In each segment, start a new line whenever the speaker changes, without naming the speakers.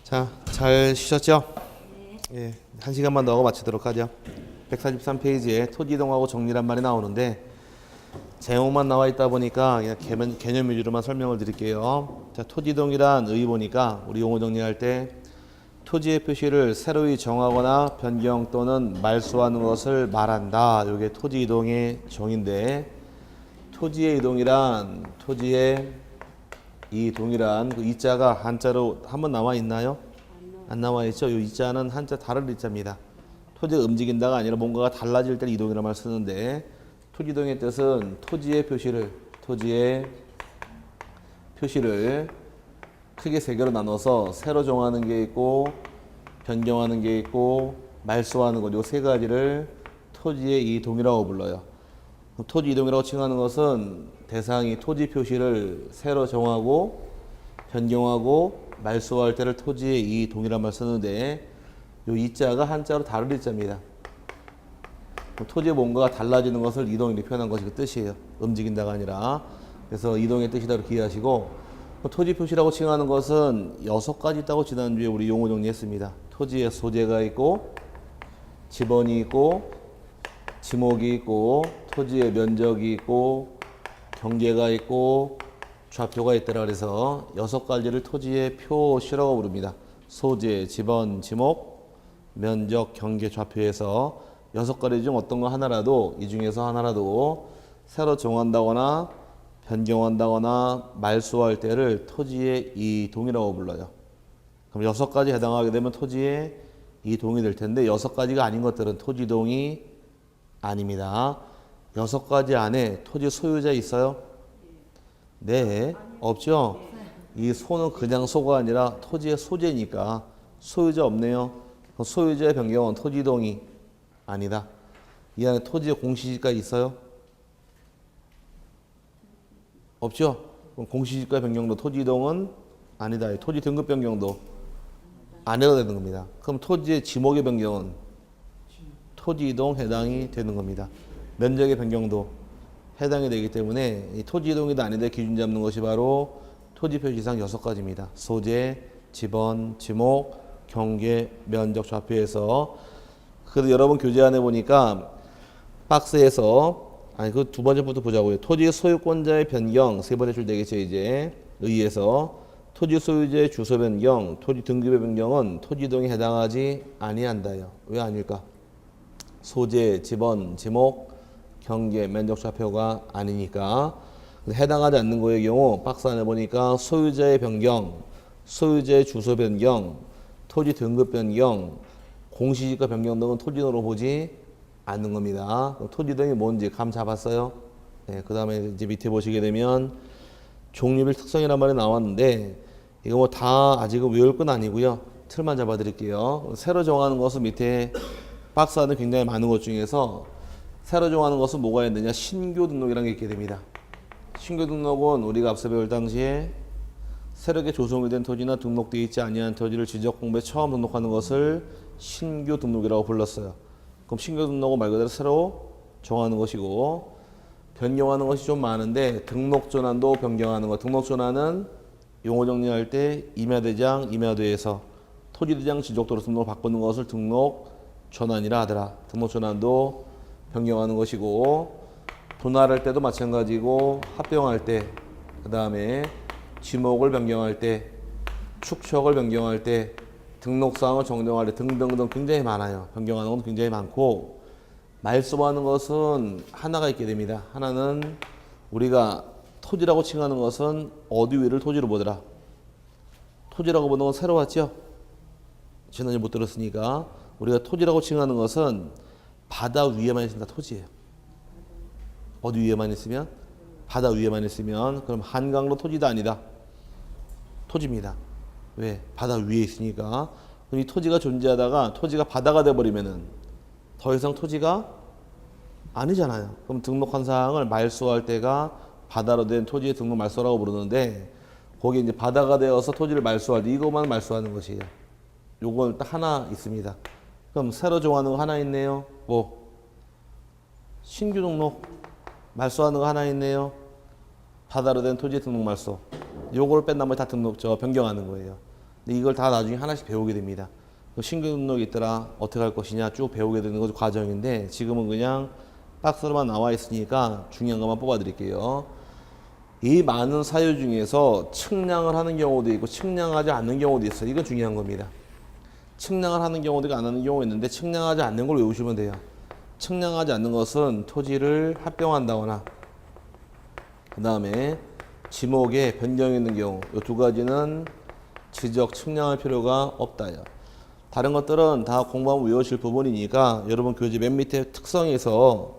자, 잘 쉬셨죠? 예, 한 시간만 더 하고 마치도록 하죠. 143페이지에 토지 이동하고 정리란 말이 나오는데 제목만 나와 있다 보니까 그냥 개념 위주로만 설명을 드릴게요. 자, 토지 이동이란 의 보니까 우리 용어 정리할 때 토지의 표시를 새로이 정하거나 변경 또는 말소하는 것을 말한다. 이게 토지 이동의 정의인데 토지의 이동이란 그 이자가 한자로 한번 나와 있나요? 안 나와 있죠. 이 이자는 한자 다른 이자입니다. 토지가 움직인다가 아니라 뭔가가 달라질 때 이동이라는 말을 쓰는데 토지 이동의 뜻은 토지의 표시를 크게 세 개로 나눠서 새로 정하는 게 있고 변경하는 게 있고 말소하는 것, 요 세 가지를 토지의 이동이라고 불러요. 토지 이동이라고 칭하는 것은 대상이 토지 표시를 새로 정하고 변경하고 말소할 때를 토지의 이동이란 말 쓰는데 요 이자가 한자로 다른 이자입니다. 토지에 뭔가가 달라지는 것을 이동 이렇게 표현한 것이 그 뜻이에요. 움직인다가 아니라. 그래서 이동의 뜻이다 이렇게 이해하시고 토지 표시라고 칭하는 것은 6가지 있다고 지난주에 우리 용어 정리했습니다. 토지의 소재가 있고 지번이 있고 지목이 있고 토지의 면적이 있고 경계가 있고 좌표가 있더라. 그래서 6가지를 토지의 표시라고 부릅니다. 소재, 지번, 지목, 면적, 경계, 좌표에서 6가지 중 어떤 거 하나라도 이 중에서 하나라도 새로 정한다거나 변경한다거나 말소할 때를 토지의 이동이라고 불러요. 그럼 6가지 해당하게 되면 토지의 이동이 될 텐데 6가지가 아닌 것들은 토지동이 아닙니다. 6가지 안에 토지 소유자 있어요? 네, 없죠? 이 소는 그냥 소가 아니라 토지의 소재니까 소유자 없네요. 소유자의 변경은 토지동이 아니다. 이 안에 토지의 공시지가 있어요? 없죠? 그럼 공시지가 변경도 토지동은 아니다. 토지 등급 변경도 안 해도 되는 겁니다. 그럼 토지의 지목의 변경은 토지 이동 해당이 되는 겁니다. 면적의 변경도 해당이 되기 때문에 이 토지 이동이다 아닌데 기준 잡는 것이 바로 토지 표시상 6가지입니다. 소재, 지번, 지목, 경계, 면적, 좌표에서 그래도 여러분 교재안에 보니까 박스에서 그 두 번째부터 보자고요. 토지 소유권자의 변경 세 번째 줄 되겠죠. 이제 의에서 토지 소유자의 주소 변경, 토지 등급의 변경은 토지 이동에 해당하지 아니한다요. 왜 아닐까? 소재, 지번, 지목, 경계, 면적, 좌표가 아니니까 해당하지 않는 거의 경우 박스 안에 보니까 소유자의 변경, 소유자의 주소 변경, 토지 등급 변경, 공시지가 변경 등은 토지등으로 보지 않는 겁니다. 토지 등이 뭔지 감 잡았어요? 네, 그 다음에 이제 밑에 보시게 되면 종류별 특성이란 말이 나왔는데 이거 뭐 다 아직은 외울 건 아니고요. 틀만 잡아 드릴게요. 새로 정하는 것은 밑에 박스 안에 굉장히 많은 것 중에서 새로 정하는 것은 뭐가 있느냐? 신규 등록이라는 게 있게 됩니다. 신규 등록은 우리가 앞서 배울 당시에 새롭게 조성이 된 토지나 등록되어 있지 아니한 토지를 지적공부에 처음 등록하는 것을 신규 등록이라고 불렀어요. 그럼 신규 등록은 말 그대로 새로 정하는 것이고 변경하는 것이 좀 많은데 등록전환도 변경하는 것. 등록전환은 용어 정리할 때 임야대장, 임야도에서 토지대장 지적도로 등록을 바꾸는 것을 등록전환이라 하더라. 등록전환도 변경하는 것이고 분할할 때도 마찬가지고 합병할 때 그 다음에 지목을 변경할 때 축척을 변경할 때 등록사항을 정정할 때 등등등 굉장히 많아요. 변경하는 건 굉장히 많고 말소하는 것은 하나가 있게 됩니다. 하나는 우리가 토지라고 칭하는 것은 어디 위를 토지로 보더라. 토지라고 보는 건 새로 왔죠? 지난주에 못 들었으니까 우리가 토지라고 칭하는 것은 바다 위에만 있으면 다 토지예요. 어디 위에만 있으면? 바다 위에만 있으면 그럼 한강로 토지도 아니다. 토지입니다. 왜? 바다 위에 있으니까. 그럼 이 토지가 존재하다가 토지가 바다가 돼버리면은 더 이상 토지가 아니잖아요. 그럼 등록한 사항을 말소할 때가 바다로 된 토지의 등록 말소라고 부르는데 거기 이제 바다가 되어서 토지를 말소할 때 이것만 말소하는 것이에요. 요건 딱 하나 있습니다. 그럼 새로 정하는 거 하나 있네요. 뭐? 신규 등록 말소하는 거 하나 있네요. 바다로 된 토지 등록 말소. 요걸 뺀 나머지 다 변경하는 거예요. 근데 이걸 다 나중에 하나씩 배우게 됩니다. 신규 등록이 있더라 어떻게 할 것이냐 쭉 배우게 되는 것도 과정인데 지금은 그냥 박스로만 나와 있으니까 중요한 것만 뽑아 드릴게요. 이 많은 사유 중에서 측량을 하는 경우도 있고 측량하지 않는 경우도 있어요. 이건 중요한 겁니다. 측량을 하는 경우도 안 하는 경우가 있는데 측량하지 않는 걸 외우시면 돼요. 측량하지 않는 것은 토지를 합병한다거나 그 다음에 지목에 변경이 있는 경우 이 두 가지는 지적 측량할 필요가 없다요. 다른 것들은 다 공부하면 외우실 부분이니까 여러분 교재 맨 밑에 특성에서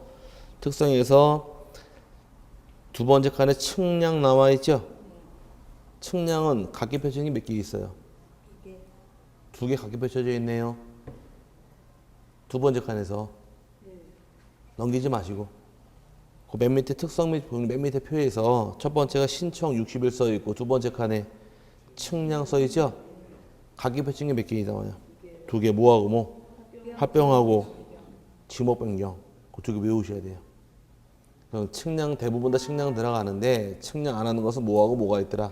두 번째 칸에 측량 나와 있죠? 측량은 각기 표정이 몇 개 있어요? 두 개 각기 펼쳐져 있네요. 두 번째 칸에서 넘기지 마시고 그 맨 밑에 특성 및 맨 밑에 표에서 첫 번째가 신청 60일 써 있고 두 번째 칸에 측량 써 있죠? 각기 펼친 게 몇 개 나와요? 두 개. 뭐하고 뭐? 합병하고 지목 변경. 그 두 개 외우셔야 돼요. 그럼 측량 대부분 다 측량 들어가는데 측량 안 하는 것은 뭐하고 뭐가 있더라?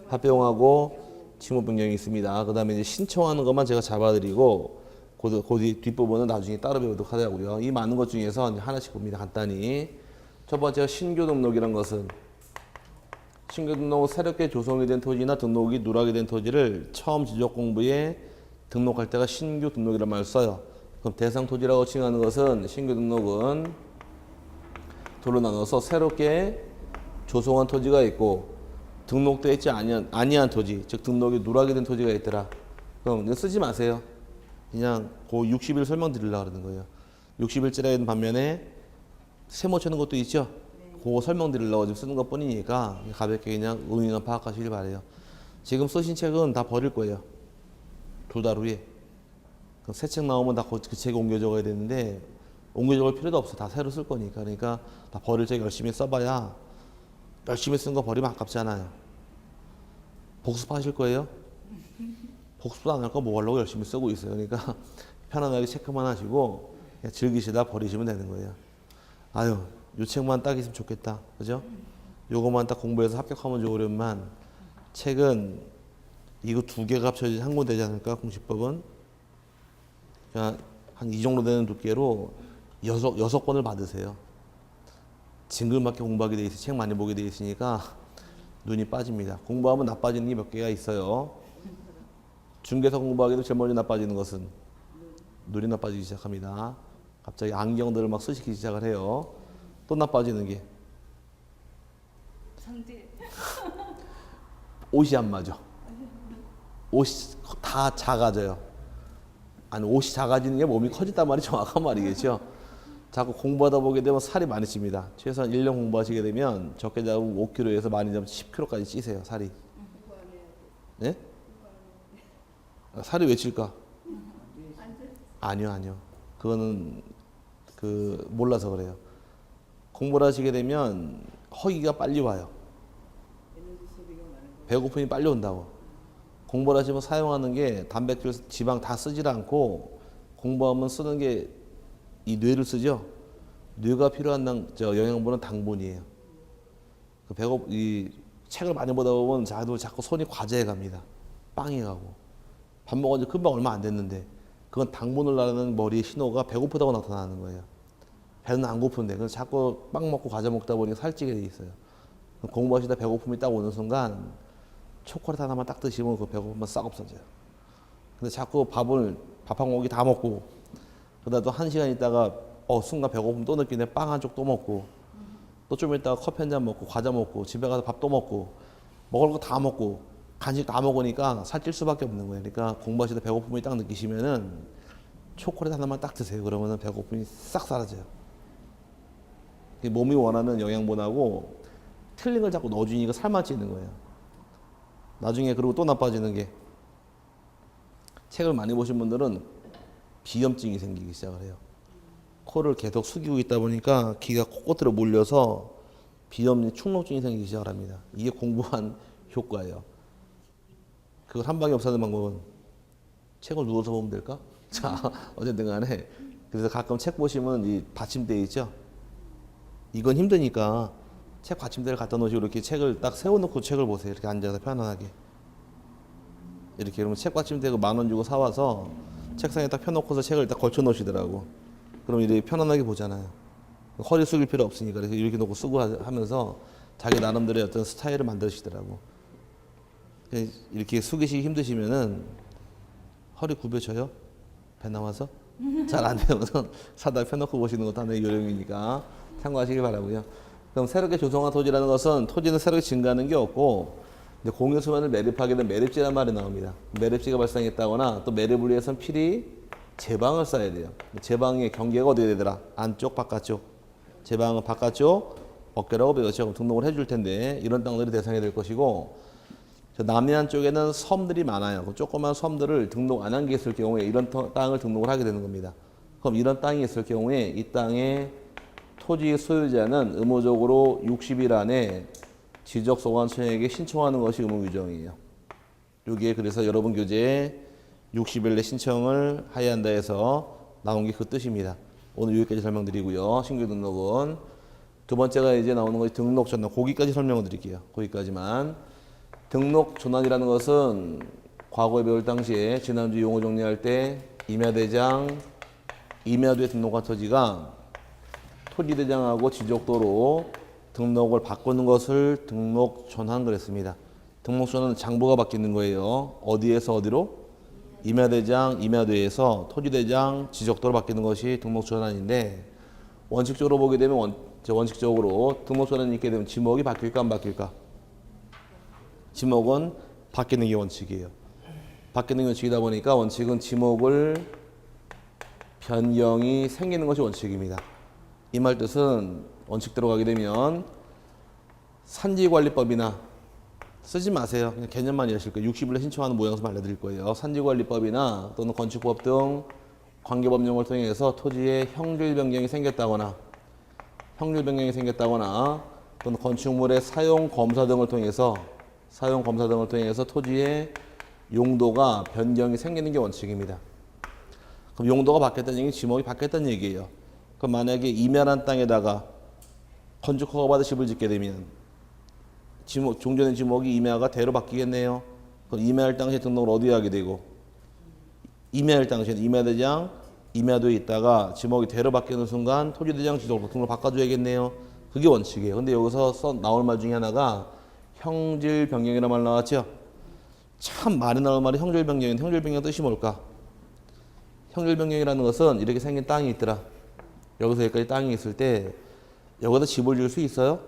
합병하고 지목 변경이 있습니다. 그 다음에 이제 신청하는 것만 제가 잡아드리고 그 뒷부분은 나중에 따로 배우도록 하자고요. 이 많은 것 중에서 이제 하나씩 봅니다. 간단히. 첫 번째가 신규 등록이란 것은 신규 등록은 새롭게 조성이 된 토지나 등록이 누락이 된 토지를 처음 지적 공부에 등록할 때가 신규 등록이란 말을 써요. 그럼 대상 토지라고 칭하는 것은 신규 등록은 둘로 나눠서 새롭게 조성한 토지가 있고 등록되어 있지 아니한 토지, 즉 등록이 누락이 된 토지가 있더라. 그럼 이거 쓰지 마세요. 그냥 그 60일 설명드리려고 그러는 거예요. 60일째라 있는 반면에 세모 쳐는 것도 있죠. 그거 설명드리려고 지금 쓰는 것 뿐이니까 가볍게 그냥 의미만 파악하시길 바래요. 지금 쓰신 책은 다 버릴 거예요. 두 달 후에. 그럼 새 책 나오면 다 그 책에 옮겨 적어야 되는데 옮겨 적을 필요도 없어. 다 새로 쓸 거니까. 그러니까 다 버릴 책 열심히 써봐야 열심히 쓴 거 버리면 아깝잖아요. 복습하실 거예요? 복습도 안 할 거 뭐 하려고 열심히 쓰고 있어요. 그러니까 편안하게 체크만 하시고 그냥 즐기시다 버리시면 되는 거예요. 아유, 요 책만 딱 있으면 좋겠다. 그죠? 요거만 딱 공부해서 합격하면 좋으련만 책은 이거 두 개가 합쳐진 한 권 되지 않을까? 공시법은. 그냥 한 이 정도 되는 두께로 여섯 권을 받으세요. 징글맞게 공부하게 돼 있어요. 책 많이 보게 돼 있으니까 눈이 빠집니다. 공부하면 나빠지는 게 몇 개가 있어요. 중개사 공부하기도 제일 먼저 나빠지는 것은 눈이 나빠지기 시작합니다. 갑자기 안경들을 막 쓰시기 시작을 해요. 또 나빠지는 게
상대
옷이 안 맞아. 옷이 다 작아져요. 아니 옷이 작아지는 게 몸이 커진단 말이 정확한 말이겠죠. 자꾸 공부하다 보게 되면 살이 많이 찝니다. 최소한 1년 공부하시게 되면 적게 잡으면 5kg에서 많이 잡으면 10kg까지 찌세요. 살이. 네? 살이 왜 찔까? 아니요. 그거는 몰라서 그래요. 공부를 하시게 되면 허기가 빨리 와요. 배고픔이 빨리 온다고. 공부를 하시면 사용하는 게 단백질, 지방 다 쓰질 않고 공부하면 쓰는 게 이 뇌를 쓰죠. 뇌가 필요한 영양분은 당분이에요. 이 책을 많이 보다 보면 자꾸 손이 과제해 갑니다. 빵이 가고. 밥 먹은 지 금방 얼마 안 됐는데 그건 당분을 나르는 머리의 신호가 배고프다고 나타나는 거예요. 배는 안 고픈데 그래서 자꾸 빵 먹고 과자 먹다 보니까 살찌게 돼 있어요. 공부하시다 배고픔이 딱 오는 순간 초콜릿 하나만 딱 드시면 그 배고픔만 싹 없어져요. 근데 자꾸 밥 한 공기 다 먹고 그러다 또 1시간 있다가 순간 배고픔 또 느끼네. 빵 한 쪽 또 먹고 또 좀 있다가 커피 한 잔 먹고 과자 먹고 집에 가서 밥 또 먹고 먹을 거 다 먹고 간식 다 먹으니까 살찔 수밖에 없는 거예요. 그러니까 공부하시다 배고픔이 딱 느끼시면은 초콜릿 하나만 딱 드세요. 그러면은 배고픔이 싹 사라져요. 몸이 원하는 영양분하고 틀린 걸 자꾸 넣어주니까 살만 찌는 거예요. 나중에 그리고 또 나빠지는 게 책을 많이 보신 분들은 비염증이 생기기 시작을 해요. 코를 계속 숙이고 있다 보니까 기가 코끝으로 몰려서 비염, 축농증이 생기기 시작을 합니다. 이게 공부한 효과예요. 그걸 한 방에 없애는 방법은 책을 누워서 보면 될까? 자, 어쨌든 간에 그래서 가끔 책 보시면 이 받침대 있죠? 이건 힘드니까 책 받침대를 갖다 놓으시고 이렇게 책을 딱 세워놓고 책을 보세요. 이렇게 앉아서 편안하게. 이렇게 그러면 책받침대 그 10,000원 주고 사와서 책상에 딱 펴놓고서 책을 딱 걸쳐 놓으시더라고. 그럼 이렇게 편안하게 보잖아요. 허리 숙일 필요 없으니까 그래서 이렇게 놓고 쓰고 하면서 자기 나름대로의 어떤 스타일을 만드시더라고. 이렇게 숙이시기 힘드시면은 허리 굽혀져요? 배 나와서? 잘 안 되면 사다 펴놓고 보시는 것도 하나의 요령이니까 참고하시기 바라고요. 그럼 새롭게 조성한 토지라는 것은 토지는 새롭게 증가하는 게 없고 이제 공유수면을 매립하게 되면 매립지란 말이 나옵니다. 매립지가 발생했다거나 또 매립을 위해서는 필히 제방을 쌓아야 돼요. 제방의 경계가 어디에 되더라? 안쪽, 바깥쪽. 제방은 바깥쪽, 어깨라고 배웠죠. 등록을 해줄 텐데 이런 땅들이 대상이 될 것이고 저 남해안 쪽에는 섬들이 많아요. 조그만 섬들을 등록 안 한 게 있을 경우에 이런 땅을 등록을 하게 되는 겁니다. 그럼 이런 땅이 있을 경우에 이 땅의 토지 소유자는 의무적으로 60일 안에 지적소관청에게 신청하는 것이 의무 규정이에요. 여기에 그래서 여러분 교재에 60일 내 신청을 하여야 한다 해서 나온 게 그 뜻입니다. 오늘 여기까지 설명드리고요. 신규 등록은 두 번째가 이제 나오는 것이 등록 전환. 거기까지 설명을 드릴게요. 거기까지만. 등록 전환이라는 것은 과거에 배울 당시에 지난주 용어 정리할 때 임야대장, 임야도에 등록한 토지가 토지대장하고 지적도로 등록을 바꾸는 것을 등록 전환 그랬습니다. 등록 전환은 장부가 바뀌는 거예요. 어디에서 어디로? 임야대장, 임야도에서 토지대장, 지적도로 바뀌는 것이 등록 전환인데 원칙적으로 보게 되면 원칙적으로 등록 전환이 있게 되면 지목이 바뀔까 안 바뀔까? 지목은 바뀌는 게 원칙이에요. 바뀌는 게 원칙이다 보니까 원칙은 지목을 변경이 생기는 것이 원칙입니다. 이 말 뜻은 원칙대로 가게 되면 산지관리법이나 쓰지 마세요. 그냥 개념만 이해하실 거예요. 60일에 신청하는 모양새만 알려드릴 거예요. 산지관리법이나 또는 건축법 등 관계법령을 통해서 토지의 형질 변경이 생겼다거나 또는 건축물의 사용 검사 등을 통해서 토지의 용도가 변경이 생기는 게 원칙입니다. 그럼 용도가 바뀌었다는 얘기는 지목이 바뀌었다는 얘기예요. 그럼 만약에 임야란 땅에다가 건축 허가 받아 집을 짓게 되면 종전의 지목이 임야가 대로 바뀌겠네요. 그럼 임야할 당시에 등록을 어디에 하게 되고 임야할 당시에는 임야대장, 임야도에 있다가 지목이 대로 바뀌는 순간 토지대장 지적으로 등록을 바꿔줘야겠네요. 그게 원칙이에요. 근데 여기서 나올 말 중에 하나가 형질 변경이라는 말 나왔죠. 참 많이 나올 말이 형질 변경인데 형질 변경 뜻이 뭘까? 형질 변경이라는 것은 이렇게 생긴 땅이 있더라. 여기서 여기까지 땅이 있을 때 여기다 집을 지을 수 있어요?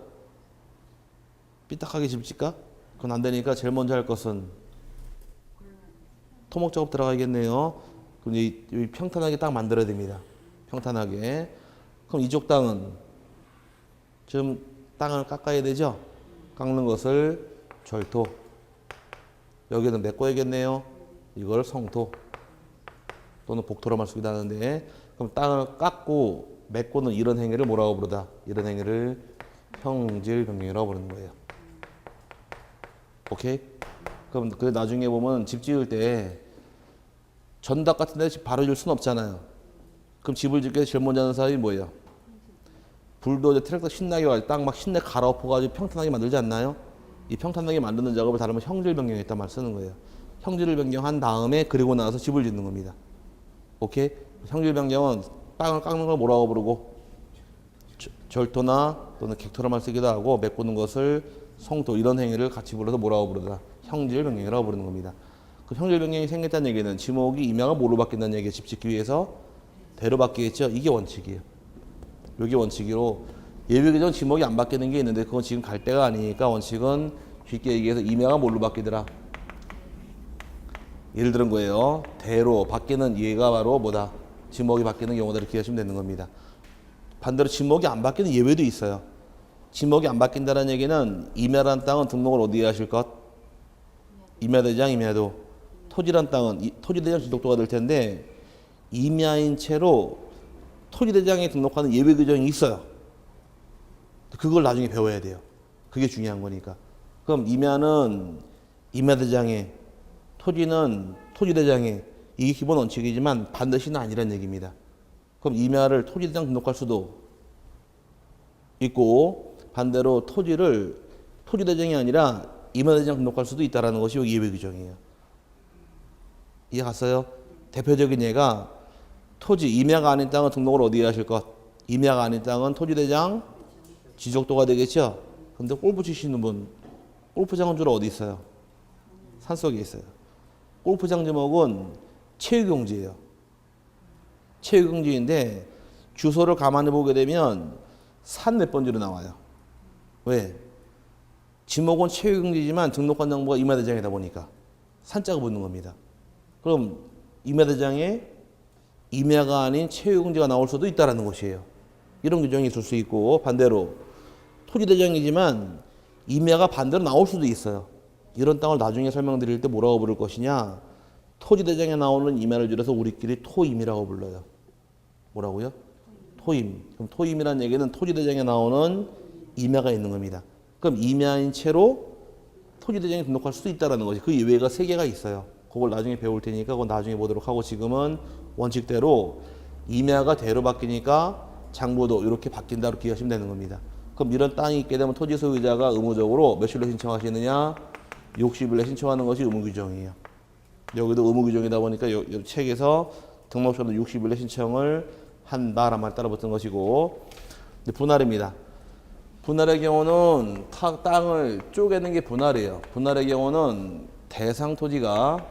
삐딱하게 집 짓까? 그건 안 되니까 제일 먼저 할 것은 토목 작업 들어가야겠네요. 그럼 이 평탄하게 딱 만들어야 됩니다. 평탄하게. 그럼 이쪽 땅은 좀 땅을 깎아야 되죠? 깎는 것을 절토. 여기는 메꿔야겠네요. 이걸 성토 또는 복토로 말쓰기도 하는데 그럼 땅을 깎고 메꾸는 이런 행위를 뭐라고 부르다? 이런 행위를 형질 변경이라고 부르는 거예요. 오케이? 그럼 그 나중에 보면 집 지을 때 전답 같은 데 집 바로 줄 수는 없잖아요. 그럼 집을 짓기 위해서 제일 먼저 하는 사람이 뭐예요? 불도저 트랙터 신나게 가지고 땅 막 신나게 갈아엎어가지고 평탄하게 만들지 않나요? 이 평탄하게 만드는 작업을 다루면 형질 변경했단 말 쓰는 거예요. 형질을 변경한 다음에 그리고 나서 집을 짓는 겁니다. 오케이? 형질 변경은 땅을 깎는 걸 뭐라고 부르고 절토나 또는 객토로만 쓰기도 하고 메꾸는 것을 성토 이런 행위를 같이 불러서 뭐라고 부르다? 형질 변경이라고 부르는 겁니다. 그 형질 변경이 생겼다는 얘기는 지목이 임야가 뭐로 바뀐다는 얘기예요. 집 짓기 위해서 대로 바뀌겠죠. 이게 원칙이에요. 이게 원칙이로 예외 규정 지목이 안 바뀌는 게 있는데 그건 지금 갈 때가 아니니까 원칙은 쉽게 얘기해서 임야가 뭘로 바뀌더라? 예를 들은 거예요. 대로 바뀌는 예가 바로 뭐다? 지목이 바뀌는 경우다 이렇게 하시면 되는 겁니다. 반대로 지목이 안 바뀌는 예외도 있어요. 지목이 안 바뀐다는 얘기는 임야란 땅은 등록을 어디에 하실 것? 임야대장, 임야도. 토지란 땅은 토지대장 지적도가 될 텐데 임야인 채로 토지대장에 등록하는 예외 규정이 있어요. 그걸 나중에 배워야 돼요. 그게 중요한 거니까. 그럼 임야는 임야대장에, 토지는 토지대장에 이게 기본 원칙이지만 반드시는 아니란 얘기입니다. 그럼 임야를 토지대장 등록할 수도 있고 반대로 토지를 토지대장이 아니라 임야대장 등록할 수도 있다는 것이 여기 예외 규정이에요. 이해 갔어요? 대표적인 예가 토지, 임야가 아닌 땅은 등록을 어디에 하실 것? 임야가 아닌 땅은 토지대장 지적도가 되겠죠? 근데 골프 치시는 분, 골프장은 주로 어디 있어요? 산속에 있어요. 골프장 지목은 체육용지예요. 체육용지인데 주소를 가만히 보게 되면 산 몇 번지로 나와요. 왜? 지목은 체육용지지만 등록한 정보가 임야대장이다 보니까 산자가 붙는 겁니다. 그럼 임야대장에 임야가 아닌 체육용지가 나올 수도 있다는 것이에요. 이런 규정이 있을 수 있고 반대로 토지대장이지만 임야가 반대로 나올 수도 있어요. 이런 땅을 나중에 설명드릴 때 뭐라고 부를 것이냐. 토지대장에 나오는 임야를 줄여서 우리끼리 토임이라고 불러요. 뭐라고요? 토임. 그럼 토임이라는 얘기는 토지대장에 나오는 임야가 있는 겁니다. 그럼 임야인 채로 토지대장에 등록할 수도 있다는 것이 그 예외가 3개가 있어요. 그걸 나중에 배울 테니까 그건 나중에 보도록 하고 지금은 원칙대로 임야가 대로 바뀌니까 장부도 이렇게 바뀐다 이렇게 하시면 되는 겁니다. 그럼 이런 땅이 있게 되면 토지 소유자가 의무적으로 며칠로 신청하시느냐? 60일에 신청하는 것이 의무 규정이에요. 여기도 의무 규정이다 보니까 요 책에서 등록서도 60일에 신청을 한다라는 말 따라 붙은 것이고 분할입니다. 분할의 경우는 땅을 쪼개는 게 분할이에요. 분할의 경우는 대상 토지가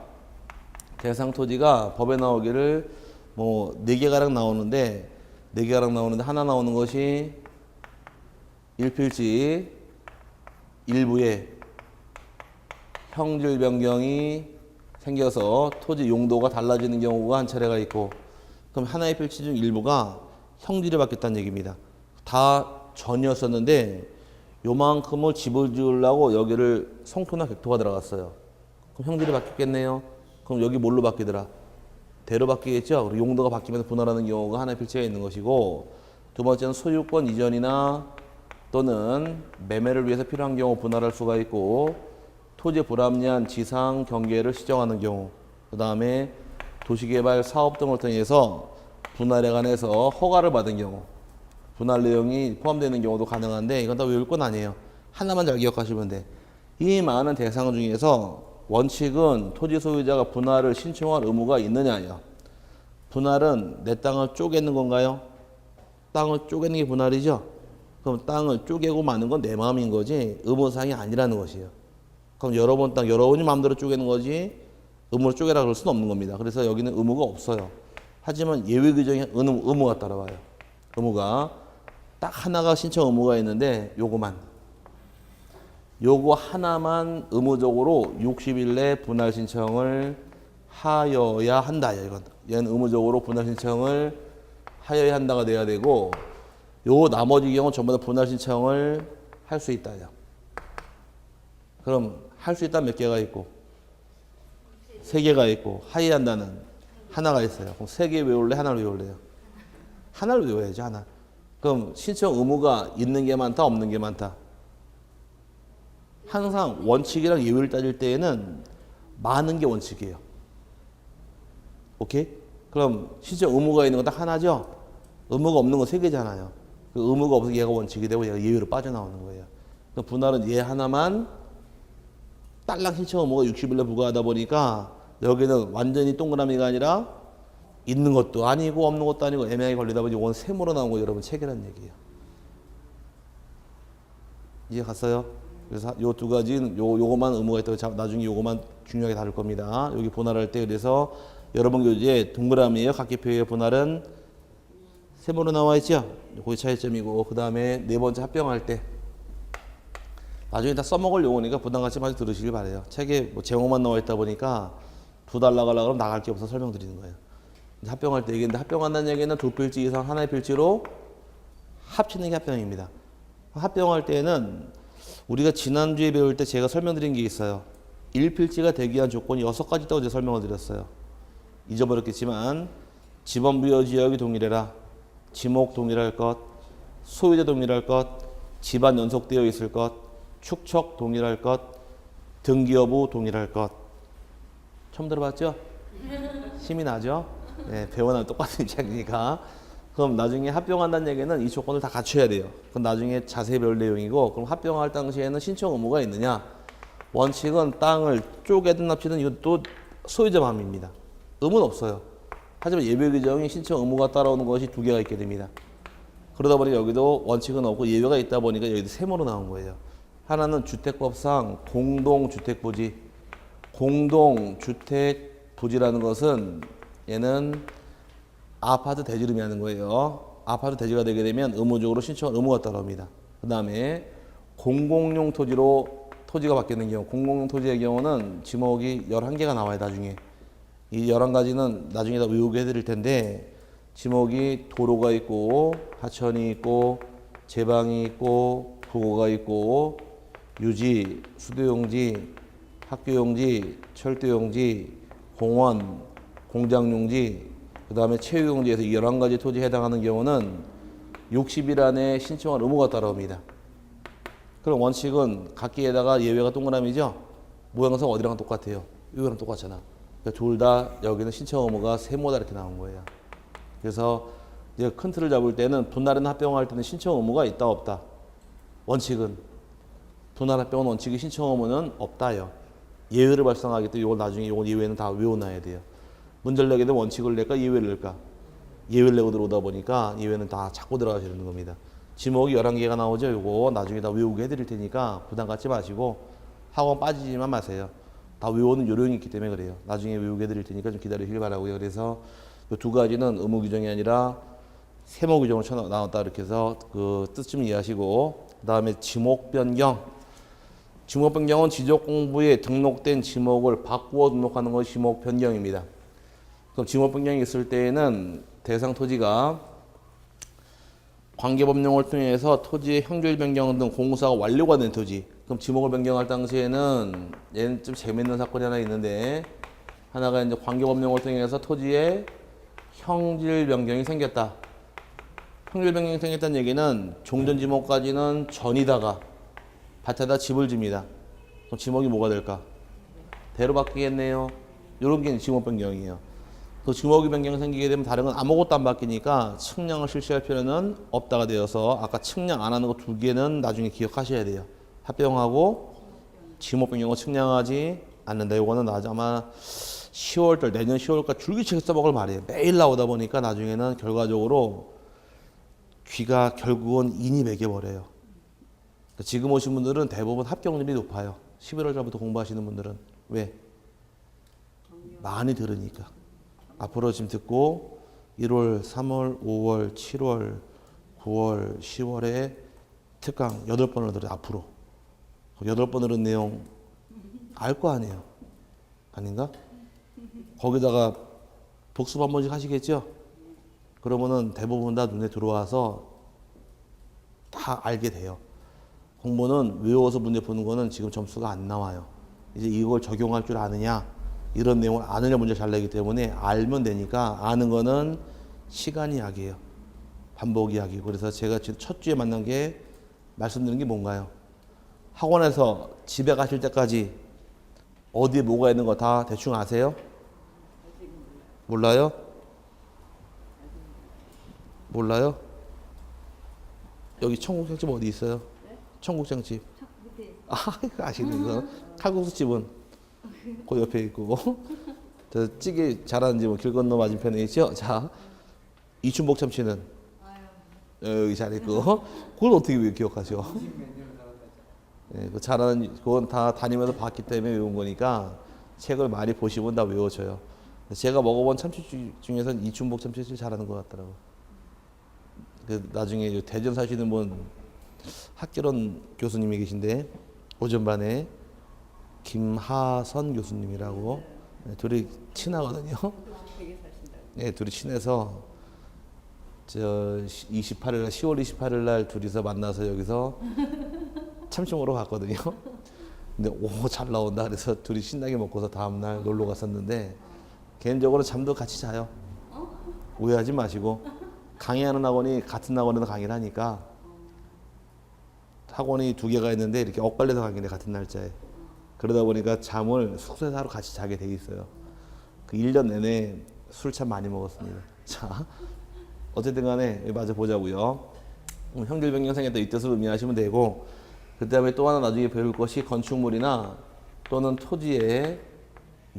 법에 나오기를 뭐 4개가량 나오는데 4개가량 나오는데 하나 나오는 것이 1필지 일부에 형질 변경이 생겨서 토지 용도가 달라지는 경우가 한 차례가 있고 그럼 하나의 필지 중 일부가 형질이 바뀌었다는 얘기입니다. 다 전이었었는데 요만큼을 집을 지으려고 여기를 성토나 객토가 들어갔어요. 그럼 형질이 바뀌었겠네요. 그럼 여기 뭘로 바뀌더라? 대로 바뀌겠죠. 그리고 용도가 바뀌면서 분할하는 경우가 하나의 필지가 있는 것이고 두 번째는 소유권 이전이나 또는 매매를 위해서 필요한 경우 분할할 수가 있고 토지 불합리한 지상 경계를 시정하는 경우 그 다음에 도시개발 사업 등을 통해서 분할에 관해서 허가를 받은 경우 분할 내용이 포함되는 경우도 가능한데 이건 다 외울 건 아니에요. 하나만 잘 기억하시면 돼. 이 많은 대상 중에서 원칙은 토지 소유자가 분할을 신청할 의무가 있느냐예요. 분할은 내 땅을 쪼개는 건가요? 땅을 쪼개는 게 분할이죠. 그럼 땅을 쪼개고 마는 건 내 마음인 거지 의무사항이 아니라는 것이에요. 그럼 여러분이 마음대로 쪼개는 거지 의무를 쪼개라 그럴 수는 없는 겁니다. 그래서 여기는 의무가 없어요. 하지만 예외 규정에 의무가 따라와요. 의무가 딱 하나가 신청 의무가 있는데 요거 하나만 의무적으로 60일 내 분할 신청을 하여야 한다. 얘는 의무적으로 분할 신청을 하여야 한다가 돼야 되고 요 나머지 경우 전부 다 분할 신청을 할 수 있다. 그럼 할 수 있다 몇 개가 있고 3개가 있고 하여야 한다는 하나가 있어요. 그럼 3개 외울래? 하나를 외울래요? 하나를 외워야죠. 하나. 그럼 신청 의무가 있는 게 많다 없는 게 많다? 항상 원칙이랑 예외를 따질 때에는 많은 게 원칙이에요. 오케이? 그럼 신청 의무가 있는 건 딱 하나죠? 의무가 없는 건 3개잖아요. 그 의무가 없어서 얘가 원칙이 되고 얘가 예외로 빠져나오는 거예요. 그럼 분할은 얘 하나만 딸랑 신청 의무가 60일에 부과하다 보니까 여기는 완전히 동그라미가 아니라 있는 것도 아니고 없는 것도 아니고 애매하게 걸리다 보니 이건 세모로 나온 거 여러분 체계란 얘기예요. 이해 갔어요? 그래서 요 2가지는 요거만 의무가 있다고 나중에 요거만 중요하게 다룰 겁니다. 여기 분할할 때 그래서 여러분 교재에 동그라미예요. 각기표의 분할은 세모로 나와 있죠. 그게 차이점이고 그 다음에 4번째 합병할 때 나중에 다 써먹을 용어니까 부담 갖지 마시고 들으시길 바래요. 책에 뭐 제목만 나와 있다 보니까 2달 나가려고 그러면 나갈 게 없어서 설명드리는 거예요. 합병할 때 얘기인데 합병한다는 얘기는 2필지 이상 하나의 필지로 합치는 게 합병입니다. 합병할 때는 우리가 지난주에 배울 때 제가 설명드린 게 있어요. 1필지가 되기 위한 조건이 6가지 있다고 제가 설명을 드렸어요. 잊어버렸겠지만 지번 부여 지역이 동일해라. 지목 동일할 것, 소유자 동일할 것, 집안 연속되어 있을 것, 축척 동일할 것, 등기 여부 동일할 것. 처음 들어봤죠? 힘이 나죠? 네, 배워나면 똑같은 입장이니까. 그럼 나중에 합병한다는 얘기는 이 조건을 다 갖춰야 돼요. 그럼 나중에 자세히 배울 내용이고 그럼 합병할 당시에는 신청 의무가 있느냐? 원칙은 땅을 쪼개든 합치든 이것도 소유자 마음입니다. 음은 없어요. 하지만 예외 규정이 신청 의무가 따라오는 것이 두 개가 있게 됩니다. 그러다 보니까 여기도 원칙은 없고 예외가 있다 보니까 여기도 세모로 나온 거예요. 하나는 주택법상 공동주택부지. 공동주택부지라는 것은 얘는 아파트 대지름이 하는 거예요. 아파트 대지가 되게 되면 의무적으로 신청할 의무가 따라옵니다. 그 다음에 공공용 토지로 토지가 바뀌는 경우, 공공용 토지의 경우는 지목이 11개가 나와요, 나중에. 이 11가지는 나중에 다 외우게 해드릴 텐데, 지목이 도로가 있고, 하천이 있고, 제방이 있고, 부고가 있고, 유지, 수도용지, 학교용지, 철도용지, 공원, 공장용지, 그 다음에 체육용지에서 11가지 토지에 해당하는 경우는 60일 안에 신청할 의무가 따라옵니다. 그럼 원칙은 각기에다가 예외가 동그라미죠? 모양상 어디랑 똑같아요? 이거랑 똑같잖아. 그러니까 둘 다 여기는 신청 의무가 세모다 이렇게 나온 거예요. 그래서 이제 큰 틀을 잡을 때는 분할이나 합병할 때는 신청 의무가 있다 없다. 원칙은 분할 합병은 원칙이 신청 의무는 없다요. 예외를 발생하기 때문에 이걸 나중에 이건 예외는 다 외워놔야 돼요. 문제를 내게 되면 원칙을 낼까 예외를 낼까? 예외를 내고 들어오다 보니까 예외는 다 자꾸 들어가셔야 되는 겁니다. 지목이 11개가 나오죠. 이거 나중에 다 외우게 해드릴 테니까 부담 갖지 마시고 학원 빠지지만 마세요. 다 외우는 요령이 있기 때문에 그래요. 나중에 외우게 해드릴 테니까 좀 기다리시길 바라고요. 그래서 이 두 가지는 의무 규정이 아니라 세모 규정으로 나왔다 이렇게 해서 그 뜻 좀 이해하시고, 그 다음에 지목 변경. 지목 변경은 지적 공부에 등록된 지목을 바꾸어 등록하는 것이 지목 변경입니다. 그럼 지목 변경이 있을 때에는 대상 토지가 관계법령을 통해서 토지의 형질 변경 등 공사가 완료가 된 토지. 그럼 지목을 변경할 당시에는 얘는 좀 재밌는 사건이 하나 있는데, 하나가 이제 관계법령을 통해서 토지의 형질 변경이 생겼다. 형질 변경이 생겼다는 얘기는 종전 지목까지는 전이다가 밭에다 집을 집니다. 그럼 지목이 뭐가 될까? 대로 바뀌겠네요. 이런 게 지목 변경이에요. 그 지목이 변경이 생기게 되면 다른 건 아무것도 안 바뀌니까 측량을 실시할 필요는 없다가 되어서 아까 측량 안 하는 거 두 개는 나중에 기억하셔야 돼요. 합병하고 지목 변경은 측량하지 않는다. 이거는 아마 10월달 내년 10월까지 줄기차게 써먹을 말이에요. 매일 나오다 보니까 나중에는 결과적으로 귀가 결국은 인이 매겨버려요. 지금 오신 분들은 대부분 합격률이 높아요. 11월 달부터 공부하시는 분들은. 왜? 많이 들으니까. 앞으로 지금 듣고 1월, 3월, 5월, 7월, 9월, 10월에 특강 8번을 들어요. 앞으로. 8번 들은 내용 알 거 아니에요. 아닌가? 거기다가 복습 한 번씩 하시겠죠? 그러면은 대부분 다 눈에 들어와서 다 알게 돼요. 공부는 외워서 문제 푸는 거는 지금 점수가 안 나와요. 이제 이걸 적용할 줄 아느냐, 이런 내용을 아느냐 문제 잘 내기 때문에 알면 되니까 아는 거는 시간이 약이에요. 반복이 약이고. 그래서 제가 지금 첫 주에 만난 게 말씀드린 게 뭔가요? 학원에서 집에 가실 때까지 어디에 뭐가 있는 거 다 대충 아세요? 몰라요? 몰라요? 여기 청국장집 어디 있어요? 청국장집. 아, 아시는 거. 칼국수집은 그 옆에 있고, 저 찌개 잘하는 집은 길 건너 맞은편에 있죠. 자, 이춘복 참치는 여기 잘 있고, 그걸 어떻게 기억하죠? 네, 그 잘하는 그건 다 다니면서 봤기 때문에 외운 거니까 책을 많이 보시면 다 외워져요. 제가 먹어본 참치 중에서는 이춘복 참치 제일 잘하는 것 같더라고. 그 나중에 대전 사시는 분 학개론 교수님이 계신데 오전반에 김하선 교수님이라고, 네, 둘이 친하거든요. 네, 둘이 친해서 저 28일 날 10월 28일 날 둘이서 만나서 여기서 참치 먹으러 갔거든요. 근데 오, 잘 나온다 그래서 둘이 신나게 먹고서 다음 날 놀러 갔었는데 개인적으로 잠도 같이 자요. 오해하지 마시고. 강의하는 학원이 같은 학원에서 강의를 하니까 학원이 두 개가 있는데 이렇게 엇갈려서 강의를 같은 날짜에. 그러다 보니까 잠을 숙소에서 하루 같이 자게 돼 있어요. 그 1년 내내 술 참 많이 먹었습니다. 자, 어쨌든 간에 마저 보자고요. 형질 변경 생겼다 이 뜻으로 의미하시면 되고, 그 다음에 또 하나 나중에 배울 것이 건축물이나 또는 토지의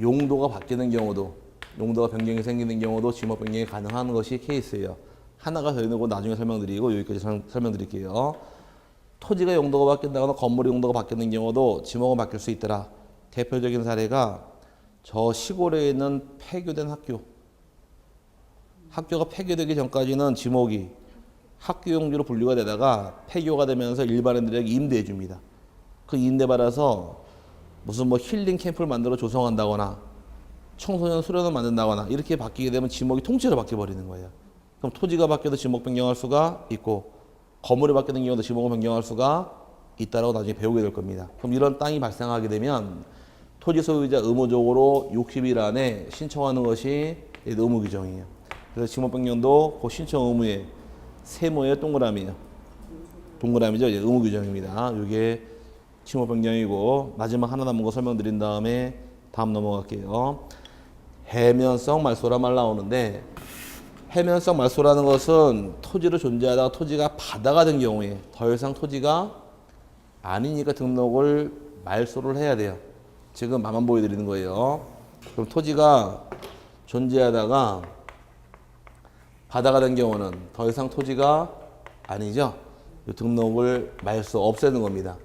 용도가 바뀌는 경우도 용도가 변경이 생기는 경우도 지목 변경이 가능한 것이 케이스예요. 하나가 더 있는 거 나중에 설명드리고 여기까지 설명드릴게요. 토지가 용도가 바뀐다거나 건물의 용도가 바뀌는 경우도 지목은 바뀔 수 있더라. 대표적인 사례가 저 시골에 있는 폐교된 학교. 학교가 폐교되기 전까지는 지목이 학교 용지로 분류가 되다가 폐교가 되면서 일반인들에게 임대해 줍니다. 그 임대 받아서 무슨 뭐 힐링 캠프를 만들어 조성한다거나 청소년 수련을 만든다거나 이렇게 바뀌게 되면 지목이 통째로 바뀌어 버리는 거예요. 그럼 토지가 바뀌어도 지목 변경할 수가 있고 건물이 바뀌는 경우도 지목을 변경할 수가 있다라고 나중에 배우게 될 겁니다. 그럼 이런 땅이 발생하게 되면 토지 소유자 의무적으로 60일 안에 신청하는 것이 의무 규정이에요. 그래서 지목 변경도 그 신청 의무에 세모의 동그라미예요. 동그라미죠. 의무 규정입니다. 이게 지목 변경이고 마지막 하나 남은 거 설명드린 다음에 다음 넘어갈게요. 해면성 말소란 말 나오는데 해면성 말소라는 것은 토지로 존재하다가 토지가 바다가 된 경우에 더 이상 토지가 아니니까 등록을 말소를 해야 돼요. 지금 맛만 보여드리는 거예요. 그럼 토지가 존재하다가 바다가 된 경우는 더 이상 토지가 아니죠. 등록을 말소 없애는 겁니다.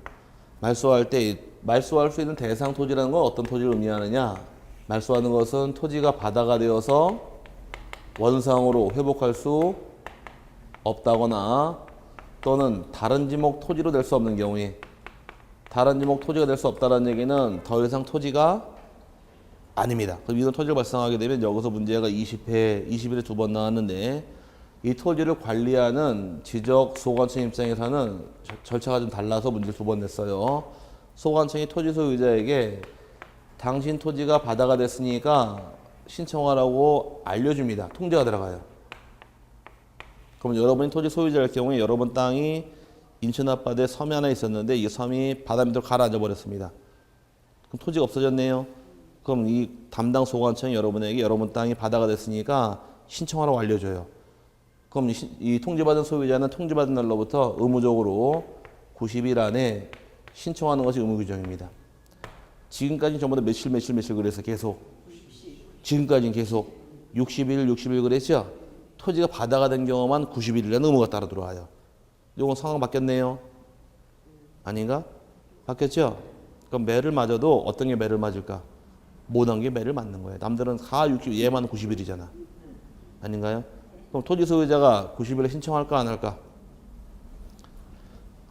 말소할 때 말소할 수 있는 대상 토지라는 건 어떤 토지를 의미하느냐? 말소하는 것은 토지가 바다가 되어서 원상으로 회복할 수 없다거나 또는 다른 지목 토지로 될 수 없는 경우에 다른 지목 토지가 될 수 없다는 얘기는 더 이상 토지가 아닙니다. 그럼 이런 토지를 발생하게 되면 여기서 문제가 20일에 2번 나왔는데 이 토지를 관리하는 지적 소관청 입장에서는 절차가 좀 달라서 문제를 2번 냈어요. 소관청이 토지 소유자에게 당신 토지가 바다가 됐으니까 신청하라고 알려줍니다. 통지가 들어가요. 그럼 여러분이 토지 소유자일 경우에 여러분 땅이 인천 앞바다에 섬이 하나 있었는데 이 섬이 바다 밑으로 가라앉아 버렸습니다. 그럼 토지가 없어졌네요. 그럼 이 담당 소관청이 여러분에게 여러분 땅이 바다가 됐으니까 신청하라고 알려줘요. 그럼 이 통지받은 소유자는 통지받은 날로부터 의무적으로 90일 안에 신청하는 것이 의무 규정입니다. 지금까지 전부 다 며칠 그래서 계속 지금까지는 계속 60일 그랬죠. 토지가 바다가 된 경우만 90일이라는 의무가 따라 들어와요. 이건 상황 바뀌었네요. 아닌가? 바뀌었죠? 그럼 매를 맞아도 어떤 게 매를 맞을까? 못한 게 매를 맞는 거예요. 남들은 다 60일, 얘만 90일이잖아. 아닌가요? 그럼 토지 소유자가 90일에 신청할까 안 할까?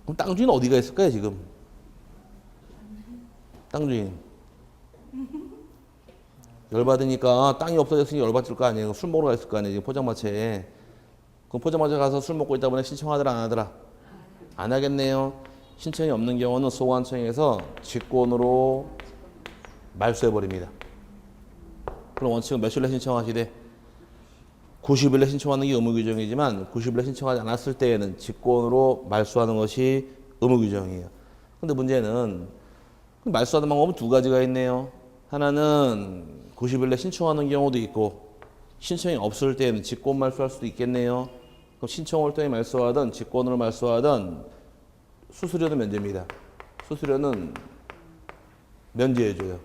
그럼 땅 주인 어디가 있을까요 지금? 땅 주인 열받으니까 땅이 없어졌으니 열받을 거 아니에요. 술 먹으러 갔을 거 아니에요. 포장마차에. 그럼 포장마차 가서 술 먹고 있다 보니 신청하더라 안 하더라? 안 하겠네요. 신청이 없는 경우는 소관청에서 직권으로 말소해버립니다. 그럼 원칙은 며칠에 신청하시되 90일에 신청하는 게 의무 규정이지만 90일에 신청하지 않았을 때에는 직권으로 말소하는 것이 의무 규정이에요. 근데 문제는 말소하는 방법은 두 가지가 있네요. 하나는 90일에 신청하는 경우도 있고 신청이 없을 때에는 직권 말소할 수도 있겠네요. 그럼 신청 올 때 말소하든 직권으로 말소하든 수수료는 면제입니다. 수수료는 면제해줘요.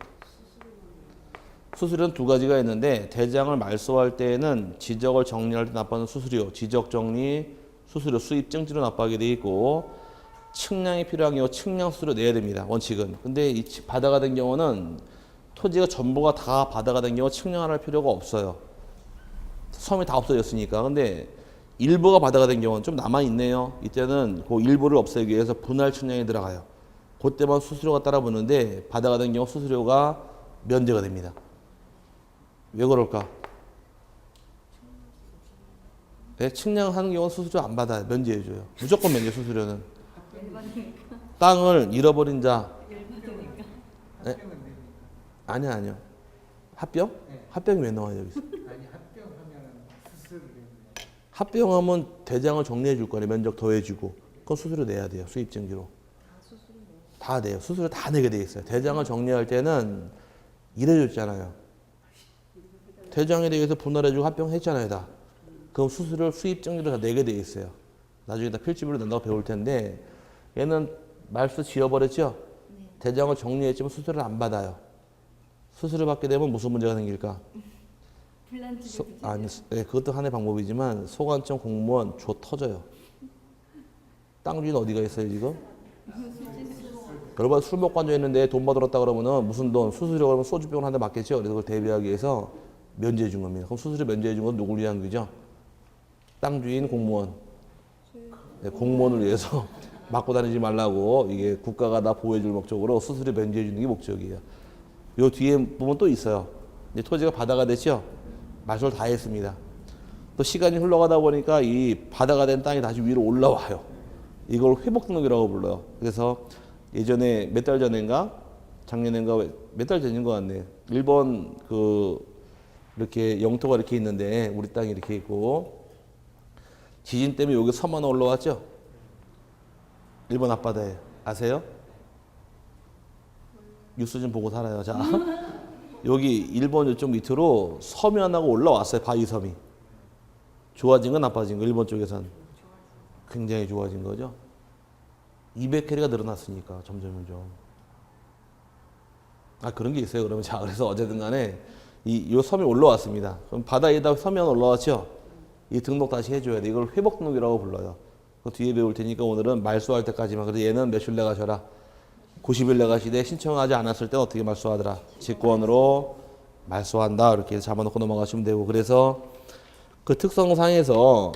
수수료는 두 가지가 있는데 대장을 말소할 때에는 지적을 정리할 때 납부하는 수수료, 지적 정리 수수료, 수입 증지로 납부하게 돼 있고 측량이 필요한 경우 측량 수수료 내야 됩니다. 원칙은. 근데 이 바다가 된 경우는 토지가 전부가 다 바다가 된 경우 측량할 필요가 없어요. 섬이 다 없어졌으니까. 근데 일부가 바다가 된 경우는 좀 남아있네요. 이때는 그 일부를 없애기 위해서 분할 측량이 들어가요. 그때만 수수료가 따라붙는데 바다가 된 경우 수수료가 면제가 됩니다. 왜 그럴까? 네, 측량하는 경우는 수수료 안 받아요. 면제해줘요. 무조건 면제 수수료는. 땅을 잃어버린 자. 네? 아니요. 합병?
네.
합병이 왜 나와요 여기서?
아니 합병하면 수수료 내는데.
합병하면 대장을 정리해 줄 거예요. 면적 더해주고. 그건 수수료 내야 돼요. 수입증기로. 다 내요. 수수료 다 내게 돼 있어요. 대장을 정리할 때는 이래줬잖아요. 대장에 대해서 분할해주고 합병했잖아요. 다. 그럼 수수료 수입증기로 다 내게 돼 있어요. 나중에 다 필지비로 낸다고 배울 텐데 얘는 말소 지어버렸죠? 네. 대장을 정리했지만 수수료를 안 받아요. 수수료 받게 되면 무슨 문제가 생길까?
플란트를
아니, 네, 그것도 하나의 방법이지만 소관청 공무원 줘 터져요. 땅 주인 어디가 있어요 지금? 여러분 술 먹고 앉아 있는데 돈 받으렀다 그러면은 무슨 돈 수수료 그러면 소주병 한 대 맞겠죠. 그래서 그걸 대비하기 위해서 면제해 준 겁니다. 그럼 수수료 면제해 준 건 누굴 위한 거죠? 땅 주인 공무원. 네, 공무원을 위해서 맞고 다니지 말라고 이게 국가가 다 보호해 줄 목적으로 수수료 면제해 주는 게 목적이에요. 요 뒤에 부분 또 있어요. 이제 토지가 바다가 됐죠. 말소를 다 했습니다. 또 시간이 흘러가다 보니까 이 바다가 된 땅이 다시 위로 올라와요. 이걸 회복 등록이라고 불러요. 그래서 예전에 몇 달 전인가 작년인가 몇 달 전인 것 같네. 일본 그 이렇게 영토가 이렇게 있는데 우리 땅이 이렇게 있고 지진 때문에 여기 섬 하나 올라왔죠. 일본 앞바다에 아세요? 뉴스 좀 보고 살아요. 자 여기 일본 이쪽 밑으로 섬이 하나가 올라왔어요. 바위섬이. 좋아진 건 나빠진 거 일본 쪽에선 굉장히 좋아진 거죠. 200캐리가 늘어났으니까 점점. 아 그런 게 있어요. 그러면 자 그래서 어쨌든 간에 요 섬이 올라왔습니다. 그럼 바다에다 섬이 하나 올라왔죠. 이 등록 다시 해줘야 돼. 이걸 회복 등록이라고 불러요. 그 뒤에 배울 테니까 오늘은 말소할 때까지만. 그래서 얘는 몇일 내가셔라. 90일 내가시되 신청하지 않았을 때 어떻게 말소하더라. 직권으로 말소한다. 이렇게 잡아놓고 넘어가시면 되고. 그래서 그 특성상에서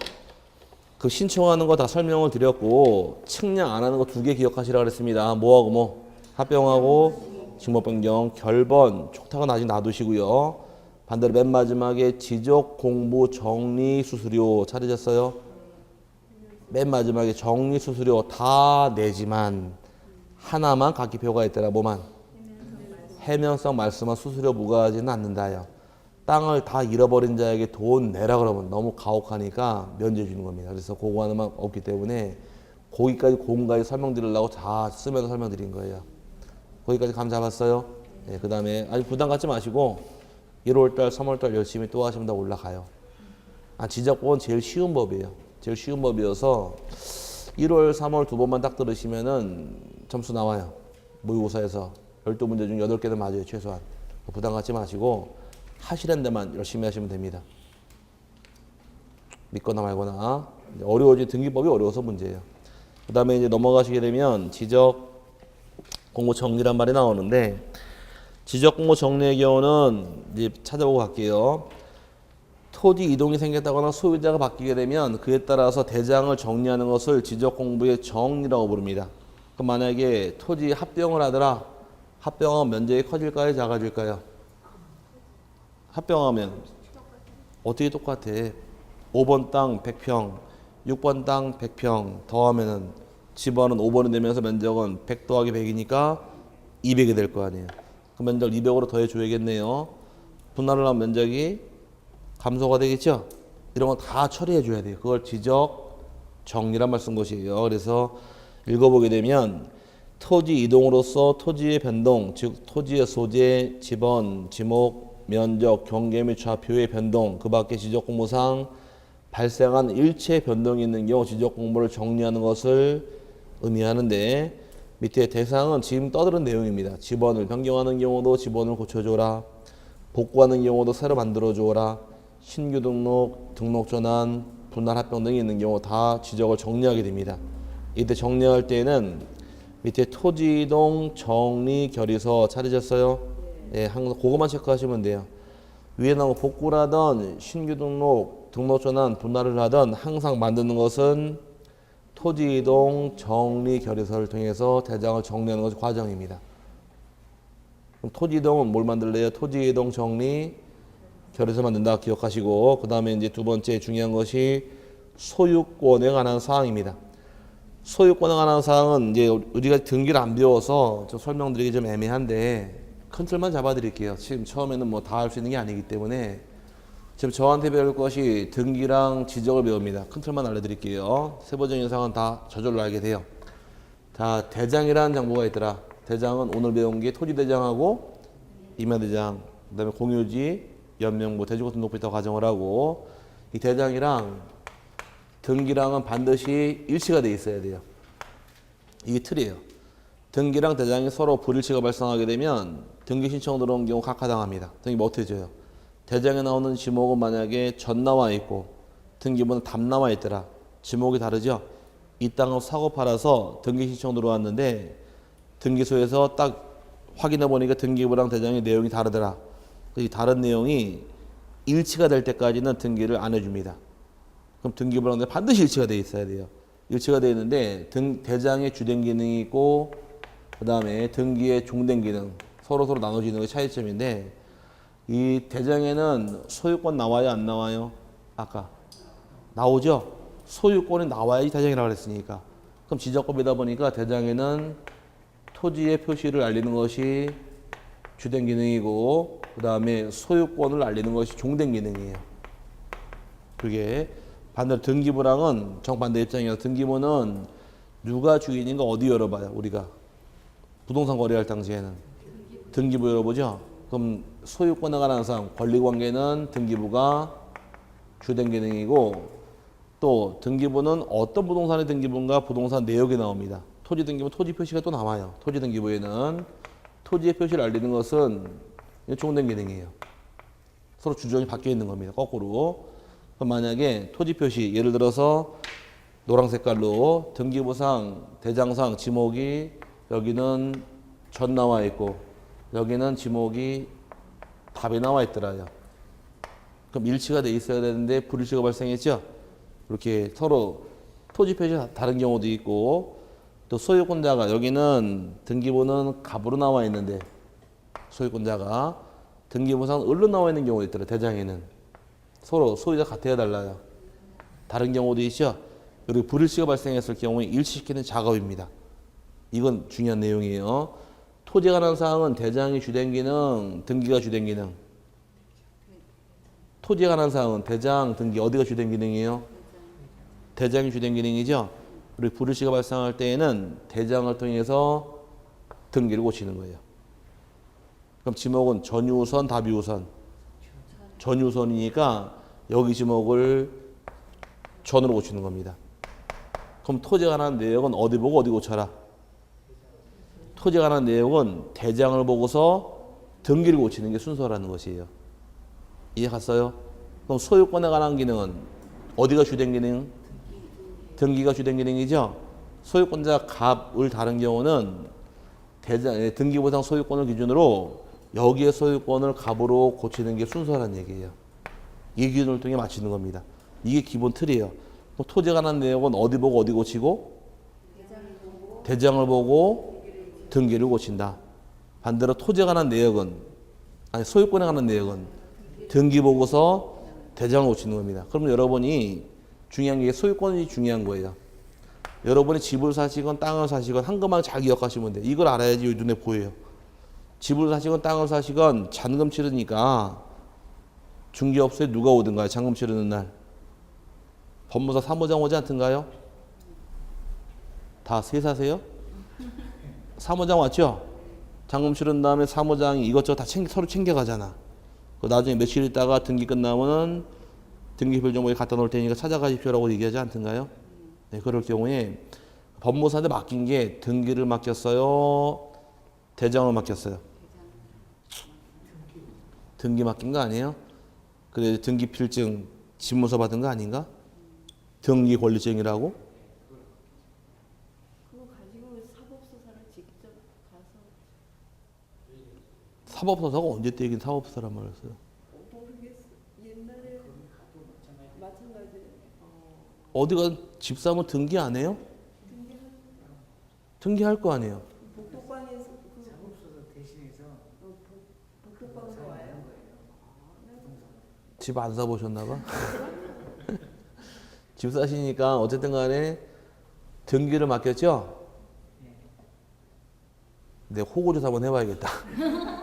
그 신청하는 거 다 설명을 드렸고 측량 안 하는 거 2개 기억하시라 그랬습니다. 뭐하고 뭐? 합병하고 직무 변경, 결번, 촉탁은 아직 놔두시고요. 반대로 맨 마지막에 지적 공부 정리 수수료 찾으셨어요? 맨 마지막에 정리 수수료 다 내지만 하나만 각기표가 있더라. 뭐만? 해명성 말씀한 수수료 부과하지는 않는다요. 땅을 다 잃어버린 자에게 돈 내라 그러면 너무 가혹하니까 면제 주는 겁니다. 그래서 그거 하나만 없기 때문에 거기까지 공까지 설명드리려고 다 쓰면서 설명드린 거예요. 거기까지 감 잡았어요? 네, 그 다음에 아직 부담 갖지 마시고 1월달, 3월달 열심히 또 하시면 다 올라가요. 지적법은 제일 쉬운 법이에요. 제일 쉬운 법이어서 1월, 3월 2번만 딱 들으시면은 점수 나와요. 모의고사에서 12문제 중 8개는 맞아요. 최소한. 부담 갖지 마시고 하시는 데만 열심히 하시면 됩니다. 믿거나 말거나. 어려워진 등기법이 어려워서 문제예요. 그 다음에 이제 넘어가시게 되면 지적 공모 정리란 말이 나오는데 지적 공모 정리의 경우는 이제 찾아보고 갈게요. 토지 이동이 생겼다거나 소유자가 바뀌게 되면 그에 따라서 대장을 정리하는 것을 지적 공부의 정리라고 부릅니다. 그럼 만약에 토지 합병을 하더라. 합병하면 면적이 커질까요? 작아질까요? 합병하면 어떻게 똑같아? 5번 땅 100평, 6번 땅 100평 더하면은 집안은 5번이 되면서 면적은 100 더하기 100이니까 200이 될 거 아니에요. 그 면적 200으로 더해줘야겠네요. 분할을 하면 면적이 감소가 되겠죠? 이런 거 다 처리해 줘야 돼요. 그걸 지적 정리란 말 쓴 것이에요. 그래서 읽어보게 되면 토지 이동으로서 토지의 변동, 즉 토지의 소재, 지번, 지목, 면적, 경계 및 좌표의 변동, 그 밖에 지적공모상 발생한 일체 변동이 있는 경우 지적공모를 정리하는 것을 의미하는데 밑에 대상은 지금 떠드는 내용입니다. 지번을 변경하는 경우도 지번을 고쳐줘라. 복구하는 경우도 새로 만들어줘라. 신규 등록, 등록 전환, 분할 합병 등이 있는 경우 다 지적을 정리하게 됩니다. 이때 정리할 때는 밑에 토지 이동 정리 결의서 찾으셨어요? 예, 항상 그것만 체크하시면 돼요. 위에 나온 복구라든 신규 등록, 등록 전환, 분할을 하든 항상 만드는 것은 토지 이동 정리 결의서를 통해서 대장을 정리하는 것이 과정입니다. 그럼 토지 이동은 뭘 만들래요? 토지 이동 정리 결의서 만든다 기억하시고 그 다음에 이제 두 번째 중요한 것이 소유권에 관한 사항입니다. 소유권에 관한 사항은 이제 우리가 등기를 안 배워서 좀 설명드리기 좀 애매한데 큰 틀만 잡아드릴게요. 지금 처음에는 뭐 다 할 수 있는 게 아니기 때문에 지금 저한테 배울 것이 등기랑 지적을 배웁니다. 큰 틀만 알려드릴게요. 세부적인 사항은 다 저절로 알게 돼요. 자, 대장이라는 장부가 있더라. 대장은 오늘 배운 게 토지대장하고 임야대장, 그 다음에 공유지, 연명부, 대지고 등록부터 가정을 하고 이 대장이랑 등기랑은 반드시 일치가 돼 있어야 돼요. 이게 틀이에요. 등기랑 대장이 서로 불일치가 발생하게 되면 등기 신청 들어온 경우 각하당합니다. 등기 뭐 어떻게 줘요? 대장에 나오는 지목은 만약에 전 나와 있고 등기부는 답 나와 있더라. 지목이 다르죠. 이 땅을 사고 팔아서 등기 신청 들어왔는데 등기소에서 딱 확인해 보니까 등기부랑 대장의 내용이 다르더라. 이 다른 내용이 일치가 될 때까지는 등기를 안 해줍니다. 그럼 등기부랑 반드시 일치가 돼 있어야 돼요. 일치가 돼 있는데 대장의 주된 기능이 있고 그 다음에 등기의 종된 기능 서로 나눠지는 게 차이점인데 이 대장에는 소유권 나와요 안 나와요? 아까 나오죠? 소유권이 나와야지 대장이라고 그랬으니까. 그럼 지적법이다 보니까 대장에는 토지의 표시를 알리는 것이 주된 기능이고 그 다음에 소유권을 알리는 것이 종된 기능이에요. 그게 반대로 등기부랑은 정반대 입장이에요. 등기부는 누가 주인인가 어디 열어봐요 우리가 부동산 거래할 당시에는 등기부 열어보죠. 그럼 소유권에 관한 사항 권리관계는 등기부가 주된 기능이고 또 등기부는 어떤 부동산의 등기부인가 부동산 내역이 나옵니다. 토지 등기부 토지 표시가 또 나와요. 토지 등기부에는 토지의 표시를 알리는 것은 종된 기능이에요. 서로 주전이 바뀌어 있는 겁니다. 거꾸로. 그럼 만약에 토지 표시 예를 들어서 노란 색깔로 등기부상 대장상 지목이 여기는 전 나와 있고 여기는 지목이 답이 나와 있더라요. 그럼 일치가 돼 있어야 되는데 불일치가 발생했죠. 이렇게 서로 토지 표시가 다른 경우도 있고 또 소유권자가 여기는 등기부는 갑으로 나와 있는데 소유권자가 등기부상 을로 나와 있는 경우도 있더라. 대장에는 서로 소유자 같아야 달라요. 다른 경우도 있죠. 그리고 불일치가 발생했을 경우에 일치시키는 작업입니다. 이건 중요한 내용이에요. 토지에 관한 사항은 대장이 주된 기능, 등기가 주된 기능. 토지에 관한 사항은 대장, 등기 어디가 주된 기능이에요? 대장이 주된 기능이죠. 그리고 불일치가 발생할 때에는 대장을 통해서 등기를 고치는 거예요. 그럼 지목은 전유우선, 답유우선. 전유우선이니까 여기 지목을 전으로 고치는 겁니다. 그럼 토지에 관한 내역은 어디 보고 어디 고쳐라? 토지에 관한 내용은 대장을 보고서 등기를 고치는 게 순서라는 것이에요. 이해 갔어요? 그럼 소유권에 관한 기능은 어디가 주된 기능? 등기가 주된 기능이죠. 소유권자 갑을 다른 경우는 등기부상 소유권을 기준으로 여기에 소유권을 갑으로 고치는 게 순서라는 얘기예요. 이 기준을 통해 맞추는 겁니다. 이게 기본 틀이에요. 토지에 관한 내용은 어디 보고 어디 고치고? 대장을 보고 등기를 고친다. 반대로 토지에 관한 내역은 아니 소유권에 관한 내역은 등기 보고서 대장을 고치는 겁니다. 그럼 여러분이 중요한 게 소유권이 중요한 거예요. 여러분이 집을 사시건 땅을 사시건 한 것만 잘 기억하시면 돼요. 이걸 알아야지 눈에 보여요. 집을 사시건 땅을 사시건 잔금 치르니까 중개업소에 누가 오든가요? 잔금 치르는 날. 법무사 사무장 오지 않던가요? 다 세사세요? 사무장 왔죠? 잔금 치른 다음에 사무장이 이것저것 다 서로 챙겨가잖아. 나중에 며칠 있다가 등기 끝나면은 등기표 정보에 갖다 놓을 테니까 찾아가십시오라고 얘기하지 않던가요? 네, 그럴 경우에 법무사한테 맡긴 게 등기를 맡겼어요? 대장을 맡겼어요? 등기 맡긴 거 아니에요? 그래 등기 필증 집무서 받은 거 아닌가? 등기 권리증이라고?
그거 가지고 사법소사를 직접 가서
사법소사가 언제 때 얘기는 사법소사란 말을 써요?
모르겠어. 옛날에 마찬가지예요.
어디가 집 사면 등기 안 해요? 등기할 거 아니에요?
복도방에서
사법소사 대신해서
복도방에서 와요.
집 안 사보셨나 봐? 집 사시니까 어쨌든 간에 등기를 맡겼죠? 내 호구조사 한번 해봐야겠다.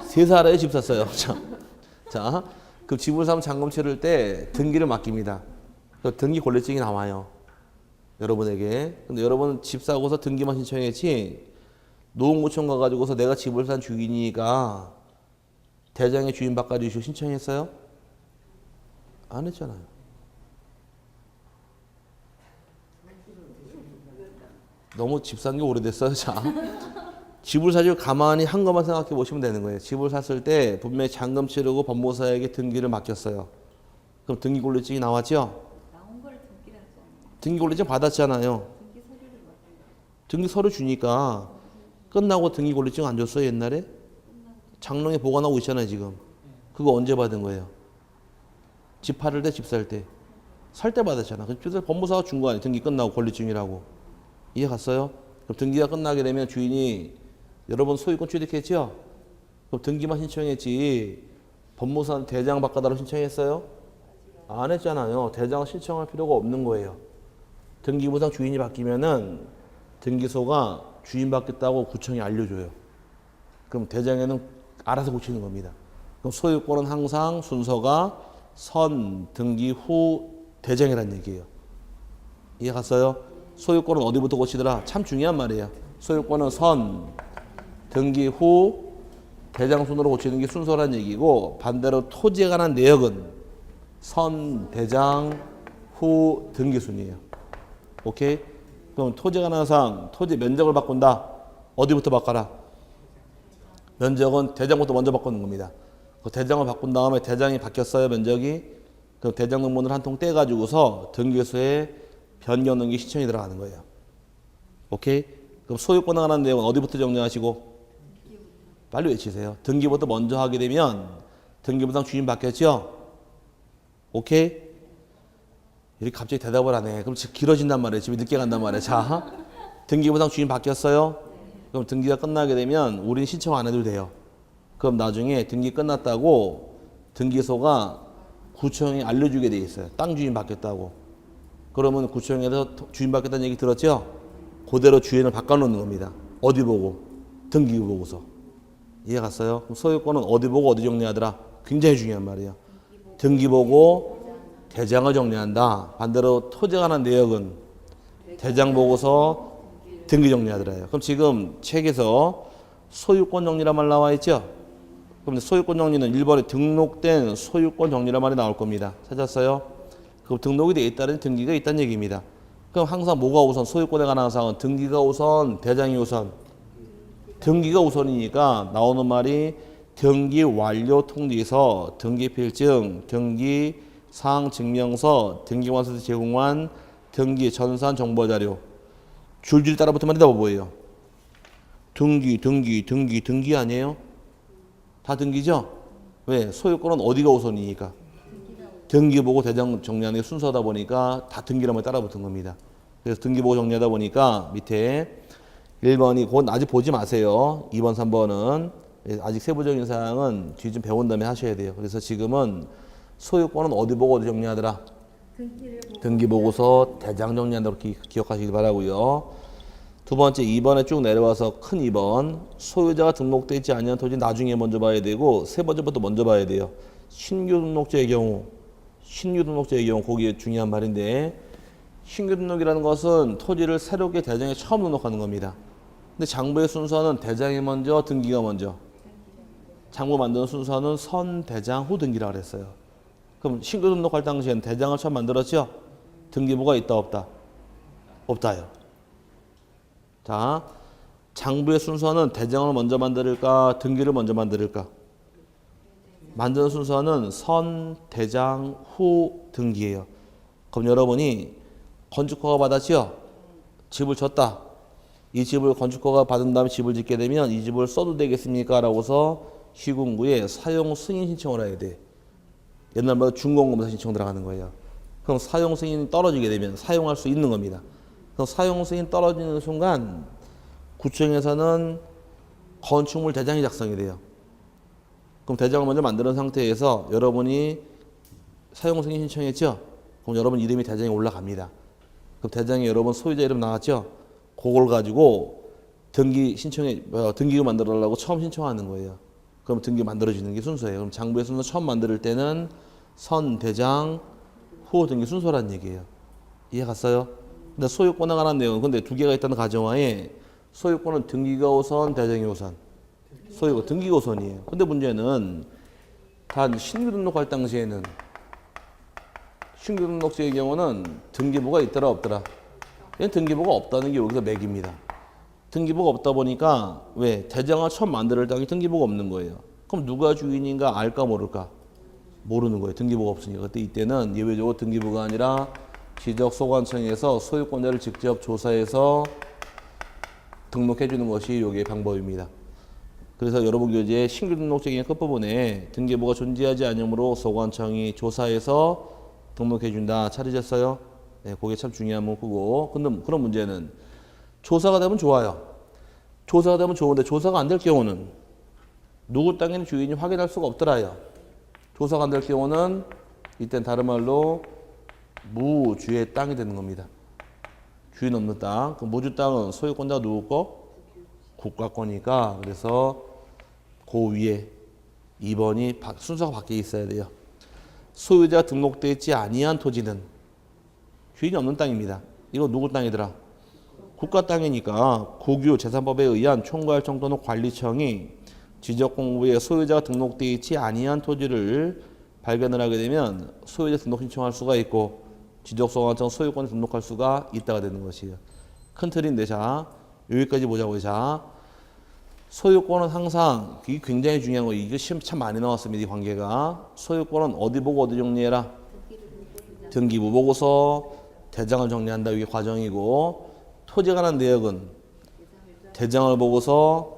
3살에 집 샀어요. 자, 그 집을 사면 잔금 치를 때 등기를 맡깁니다. 그 등기 권리증이 나와요. 여러분에게. 근데 여러분 집 사고서 등기만 신청했지 노원구청 가가지고서 내가 집을 산 주인이니까 대장의 주인 바꿔주시고 신청했어요? 안 했잖아요. 너무 집 산 게 오래됐어요. 자, 집을 사실 가만히 한 것만 생각해 보시면 되는 거예요. 집을 샀을 때 분명히 잔금 치르고 법무사에게 등기를 맡겼어요. 그럼 등기권리증이 나왔죠?
나온 걸 등기를 하잖아요.
등기권리증 받았잖아요.
등기 서류를 맡아요.
등기 서류 주니까 끝나고 등기권리증 안 줬어요 옛날에? 장롱에 보관하고 있잖아요 지금. 그거 언제 받은 거예요? 집 팔을 때, 집 살 때. 살 때 받았잖아. 그래서 법무사가 준 거 아니에요. 등기 끝나고 권리증이라고. 이해 갔어요? 그럼 등기가 끝나게 되면 주인이 여러분 소유권 취득했죠? 그럼 등기만 신청했지 법무사는 대장 바꿔달라고 신청했어요? 안 했잖아요. 대장 신청할 필요가 없는 거예요. 등기부상 주인이 바뀌면은 등기소가 주인 바뀌었다고 구청에 알려줘요. 그럼 대장에는 알아서 고치는 겁니다. 그럼 소유권은 항상 순서가 선, 등기 후 대장이란 얘기예요. 이해 갔어요? 소유권은 어디부터 고치더라? 참 중요한 말이에요. 소유권은 선, 등기 후 대장 순으로 고치는 게 순서란 얘기고 반대로 토지에 관한 내역은 선, 대장 후 등기 순이에요. 오케이? 그럼 토지에 관한 사항, 토지 면적을 바꾼다. 어디부터 바꿔라? 면적은 대장부터 먼저 바꾸는 겁니다. 그 대장을 바꾼 다음에 대장이 바뀌었어요 면적이. 그럼 대장 등본을 한 통 떼가지고서 등기소에 변경 등기 신청이 들어가는 거예요. 오케이? 그럼 소유권에 관한 내용은 어디부터 정리하시고? 빨리 외치세요. 등기부터 먼저 하게 되면 등기부상 주인 바뀌었죠? 오케이? 이렇게 갑자기 대답을 안 해. 그럼 길어진단 말이에요. 집에 늦게 간단 말이에요. 자, 등기부상 주인 바뀌었어요? 그럼 등기가 끝나게 되면 우리는 신청 안 해도 돼요. 그럼 나중에 등기 끝났다고 등기소가 구청에 알려주게 돼 있어요. 땅 주인 바뀌었다고. 그러면 구청에서 주인 바뀌었다는 얘기 들었죠? 그대로 주인을 바꿔놓는 겁니다. 어디 보고? 등기 보고서. 이해 갔어요? 그럼 소유권은 어디 보고 어디 정리하더라? 굉장히 중요한 말이에요. 등기 보고 대장을 정리한다. 반대로 토지에 관한 내역은 대장 보고서 등기 정리하더라요. 그럼 지금 책에서 소유권 정리란 말 나와 있죠? 그럼 소유권 정리는 1번에 등록된 소유권 정리란 말이 나올 겁니다. 찾았어요? 그럼 등록이 돼 있다는 등기가 있다는 얘기입니다. 그럼 항상 뭐가 우선? 소유권에 관한 사항은 등기가 우선, 대장이 우선. 등기가 우선이니까 나오는 말이 등기 완료 통지서, 등기 필증, 등기 사항 증명서, 등기관서에서 제공한 등기 전산 정보 자료. 줄줄이 따라붙은 말이 다 뭐예요? 등기 아니에요? 다 등기죠? 왜? 소유권은 어디가 우선이니까? 등기 보고 대장 정리하는 게 순서다 보니까 다 등기란 말이 따라붙은 겁니다. 그래서 등기 보고 정리하다 보니까 밑에 1번이 그건 아직 보지 마세요. 2번, 3번은 아직 세부적인 사항은 뒤 좀 배운 다음에 하셔야 돼요. 그래서 지금은 소유권은 어디 보고 어디 정리하더라? 등기 보고서 대장 정리한다고 기억하시기 바라고요. 두 번째 2번에 쭉 내려와서 큰 2번 소유자가 등록되어 있지 않은 토지 나중에 먼저 봐야 되고 세 번째부터 먼저 봐야 돼요. 신규 등록자의 경우 거기에 중요한 말인데 신규 등록이라는 것은 토지를 새롭게 대장에 처음 등록하는 겁니다. 근데 장부의 순서는 대장이 먼저 등기가 먼저. 장부 만드는 순서는 선, 대장, 후 등기라고 그랬어요. 그럼 신규 등록할 당시엔 대장을 처음 만들었죠? 등기부가 있다 없다? 없다요. 자, 장부의 순서는 대장을 먼저 만들까 등기를 먼저 만들까? 만드는 순서는 선, 대장, 후 등기예요. 그럼 여러분이 건축허가 받았죠? 집을 줬다. 이 집을 건축허가 받은 다음에 집을 짓게 되면 이 집을 써도 되겠습니까? 라고서 시군구에 사용 승인 신청을 해야 돼. 옛날보다 준공검사 신청 들어가는 거예요. 그럼 사용 승인이 떨어지게 되면 사용할 수 있는 겁니다. 그럼 사용 승인 떨어지는 순간 구청에서는 건축물 대장이 작성이 돼요. 그럼 대장을 먼저 만드는 상태에서 여러분이 사용 승인 신청했죠? 그럼 여러분 이름이 대장에 올라갑니다. 그럼 대장에 여러분 소유자 이름 나왔죠? 그걸 가지고 등기가 만들어 달라고 처음 신청하는 거예요. 그럼 등기 만들어지는 게 순서예요. 그럼 장부의 순서 처음 만들 때는 선, 대장, 후 등기 순서란 얘기예요. 이해 갔어요? 근데 소유권에 관한 내용은 근데 두 개가 있다는 가정하에 소유권은 등기가 우선, 대장이 우선. 소유권 등기가 우선이에요. 근데 문제는 단 신규 등록할 당시에는 신규 등록자의 경우는 등기부가 있더라 없더라? 얘는 등기부가 없다는 게 여기서 맥입니다. 등기부가 없다 보니까 왜 대장을 처음 만들 땅이 등기부가 없는 거예요. 그럼 누가 주인인가 알까 모를까? 모르는 거예요. 등기부가 없으니까. 그때 이때는 예외적으로 등기부가 아니라 지적소관청에서 소유권자를 직접 조사해서 등록해 주는 것이 요게 방법입니다. 그래서 여러분 교재에 신규 등록증의 끝부분에 등기부가 존재하지 않으므로 소관청이 조사해서 등록해 준다. 찾으셨어요? 네, 그게 참 중요한 문구고. 근데 그런 문제는 조사가 되면 좋아요. 조사가 되면 좋은데 조사가 안 될 경우는 누구 땅에는 주인이 확인할 수가 없더라요. 조사가 안 될 경우는 이땐 다른 말로 무주의 땅이 되는 겁니다. 주인 없는 땅. 그 무주 땅은 소유권자가 누구 거? 국가 거니까. 그래서 그 위에 2번이 순서가 바뀌어 있어야 돼요. 소유자 등록되어 있지 아니한 토지는 주인이 없는 땅입니다. 이거 누구 땅이더라? 국가 땅이니까 국유 재산법에 의한 총괄청 또는 관리청이 지적공부에 소유자가 등록되어 있지 아니한 토지를 발견을 하게 되면 소유자 등록 신청할 수가 있고 지적소관청 소유권에 등록할 수가 있다가 되는 것이에요. 큰 틀인데 자 여기까지 보자고요. 자 소유권은 항상 이게 굉장히 중요한 거예요. 이게 시험 참 많이 나왔습니다. 이 관계가 소유권은 어디 보고 어디 정리해라. 등기부 보고서 대장을 정리한다. 이게 과정이고 토지에 관한 내역은 대장을 보고서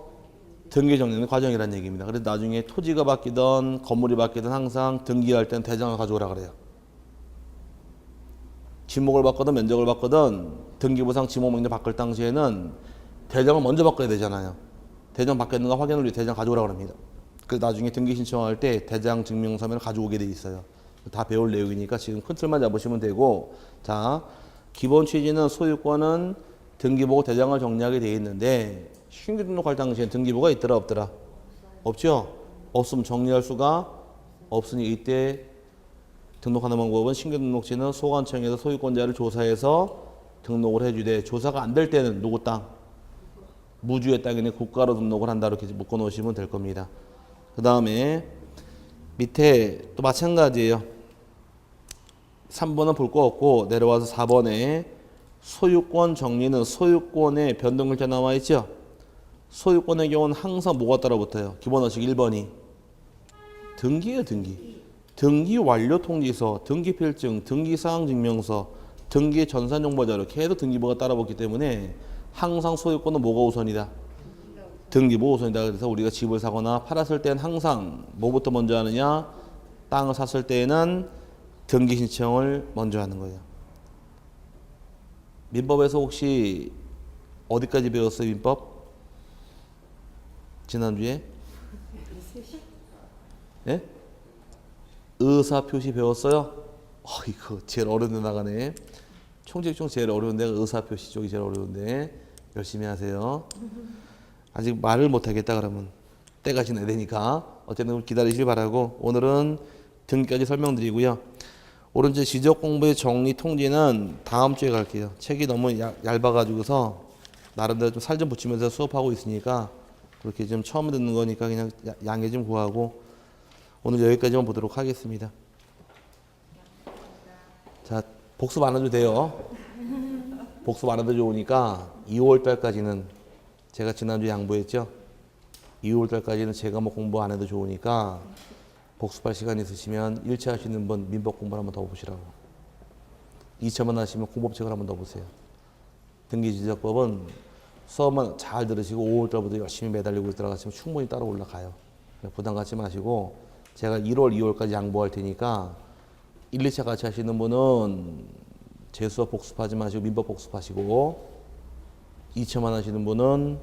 등기 정리하는 과정이라는 얘기입니다. 그래서 나중에 토지가 바뀌든 건물이 바뀌든 항상 등기할 때는 대장을 가져오라 그래요. 지목을 바꾸든 면적을 바꾸든 등기부상 지목 명령 바꿀 당시에는 대장을 먼저 바꿔야 되잖아요. 대장 바뀌었는가 확인을 위해 대장 가져오라 그럽니다. 그래서 나중에 등기 신청할 때 대장 증명서면을 가져오게 돼 있어요. 다 배울 내용이니까 지금 큰 틀만 잡으시면 되고 자 기본 취지는 소유권은 등기부고 대장을 정리하게 돼 있는데 신규 등록할 당시에 등기부가 있더라 없더라? 없죠? 없으면 정리할 수가 없으니 이때 등록하는 방법은 신규 등록지는 소관청에서 소유권자를 조사해서 등록을 해주되 조사가 안 될 때는 누구 땅? 무주의 땅이니 국가로 등록을 한다 이렇게 묶어 놓으시면 될 겁니다. 그 다음에 밑에 또 마찬가지예요. 3번은 볼 거 없고 내려와서 4번에 소유권 정리는 소유권에 변동글자 나와 있죠. 소유권의 경우는 항상 뭐가 따라붙어요? 기본 원칙 1번이 등기예요. 등기 완료 통지서, 등기 필증, 등기 사항 증명서, 등기 전산 정보 자료 계속 등기부가 따라붙기 때문에 항상 소유권은 뭐가 우선이다? 등기부 우선이다. 그래서 우리가 집을 사거나 팔았을 때는 항상 뭐부터 먼저 하느냐? 땅을 샀을 때에는 등기 신청을 먼저 하는 거예요. 민법에서 혹시 어디까지 배웠어요? 민법? 지난주에? 예? 의사표시 배웠어요? 이거 제일 어려운 데 나가네. 총책 중 제일 어려운 데가 의사표시 쪽이 제일 어려운데 열심히 하세요. 아직 말을 못하겠다 그러면 때가 지나야 되니까 어쨌든 기다리시길 바라고 오늘은 등기까지 설명드리고요. 오른쪽 지적공부의 정리 통지는 다음 주에 갈게요. 책이 너무 얇아가지고서 나름대로 좀 살 좀 붙이면서 수업하고 있으니까 그렇게 좀 처음 듣는 거니까 그냥 양해 좀 구하고 오늘 여기까지만 보도록 하겠습니다. 자, 복습 안 해도 돼요. 복습 안 해도 좋으니까 2월 달까지는 제가 지난주에 양보했죠. 2월 달까지는 제가 뭐 공부 안 해도 좋으니까 복습할 시간 있으시면 1차 하시는 분 민법 공부를 한번 더 보시라고. 2차만 하시면 공법책을 한번 더 보세요. 등기지적법은 수업만 잘 들으시고 5월 달부터 열심히 매달리고 들어가시면 충분히 따라 올라가요. 부담 갖지 마시고 제가 1월, 2월까지 양보할 테니까 1, 2차 같이 하시는 분은 제 수업 복습하지 마시고 민법 복습하시고 2차만 하시는 분은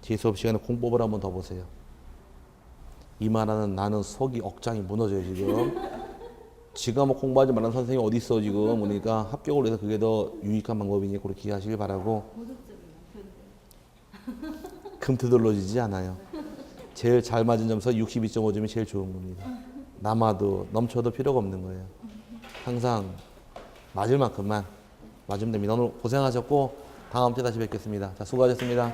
제 수업 시간에 공법을 한번 더 보세요. 이 말하는 나는 속이 억장이 무너져요 지금. 지가 뭐 공부하지 말라는 선생님이 어디 있어 지금. 그러니까 합격을 해서 그게 더 유익한 방법이니 그렇게 하시길 바라고. 금트들러지지 않아요. 제일 잘 맞은 점수 62.5점이 제일 좋은 겁니다. 남아도 넘쳐도 필요가 없는 거예요. 항상 맞을 만큼만 맞으면 됩니다. 오늘 고생하셨고 다음 주에 다시 뵙겠습니다. 자, 수고하셨습니다.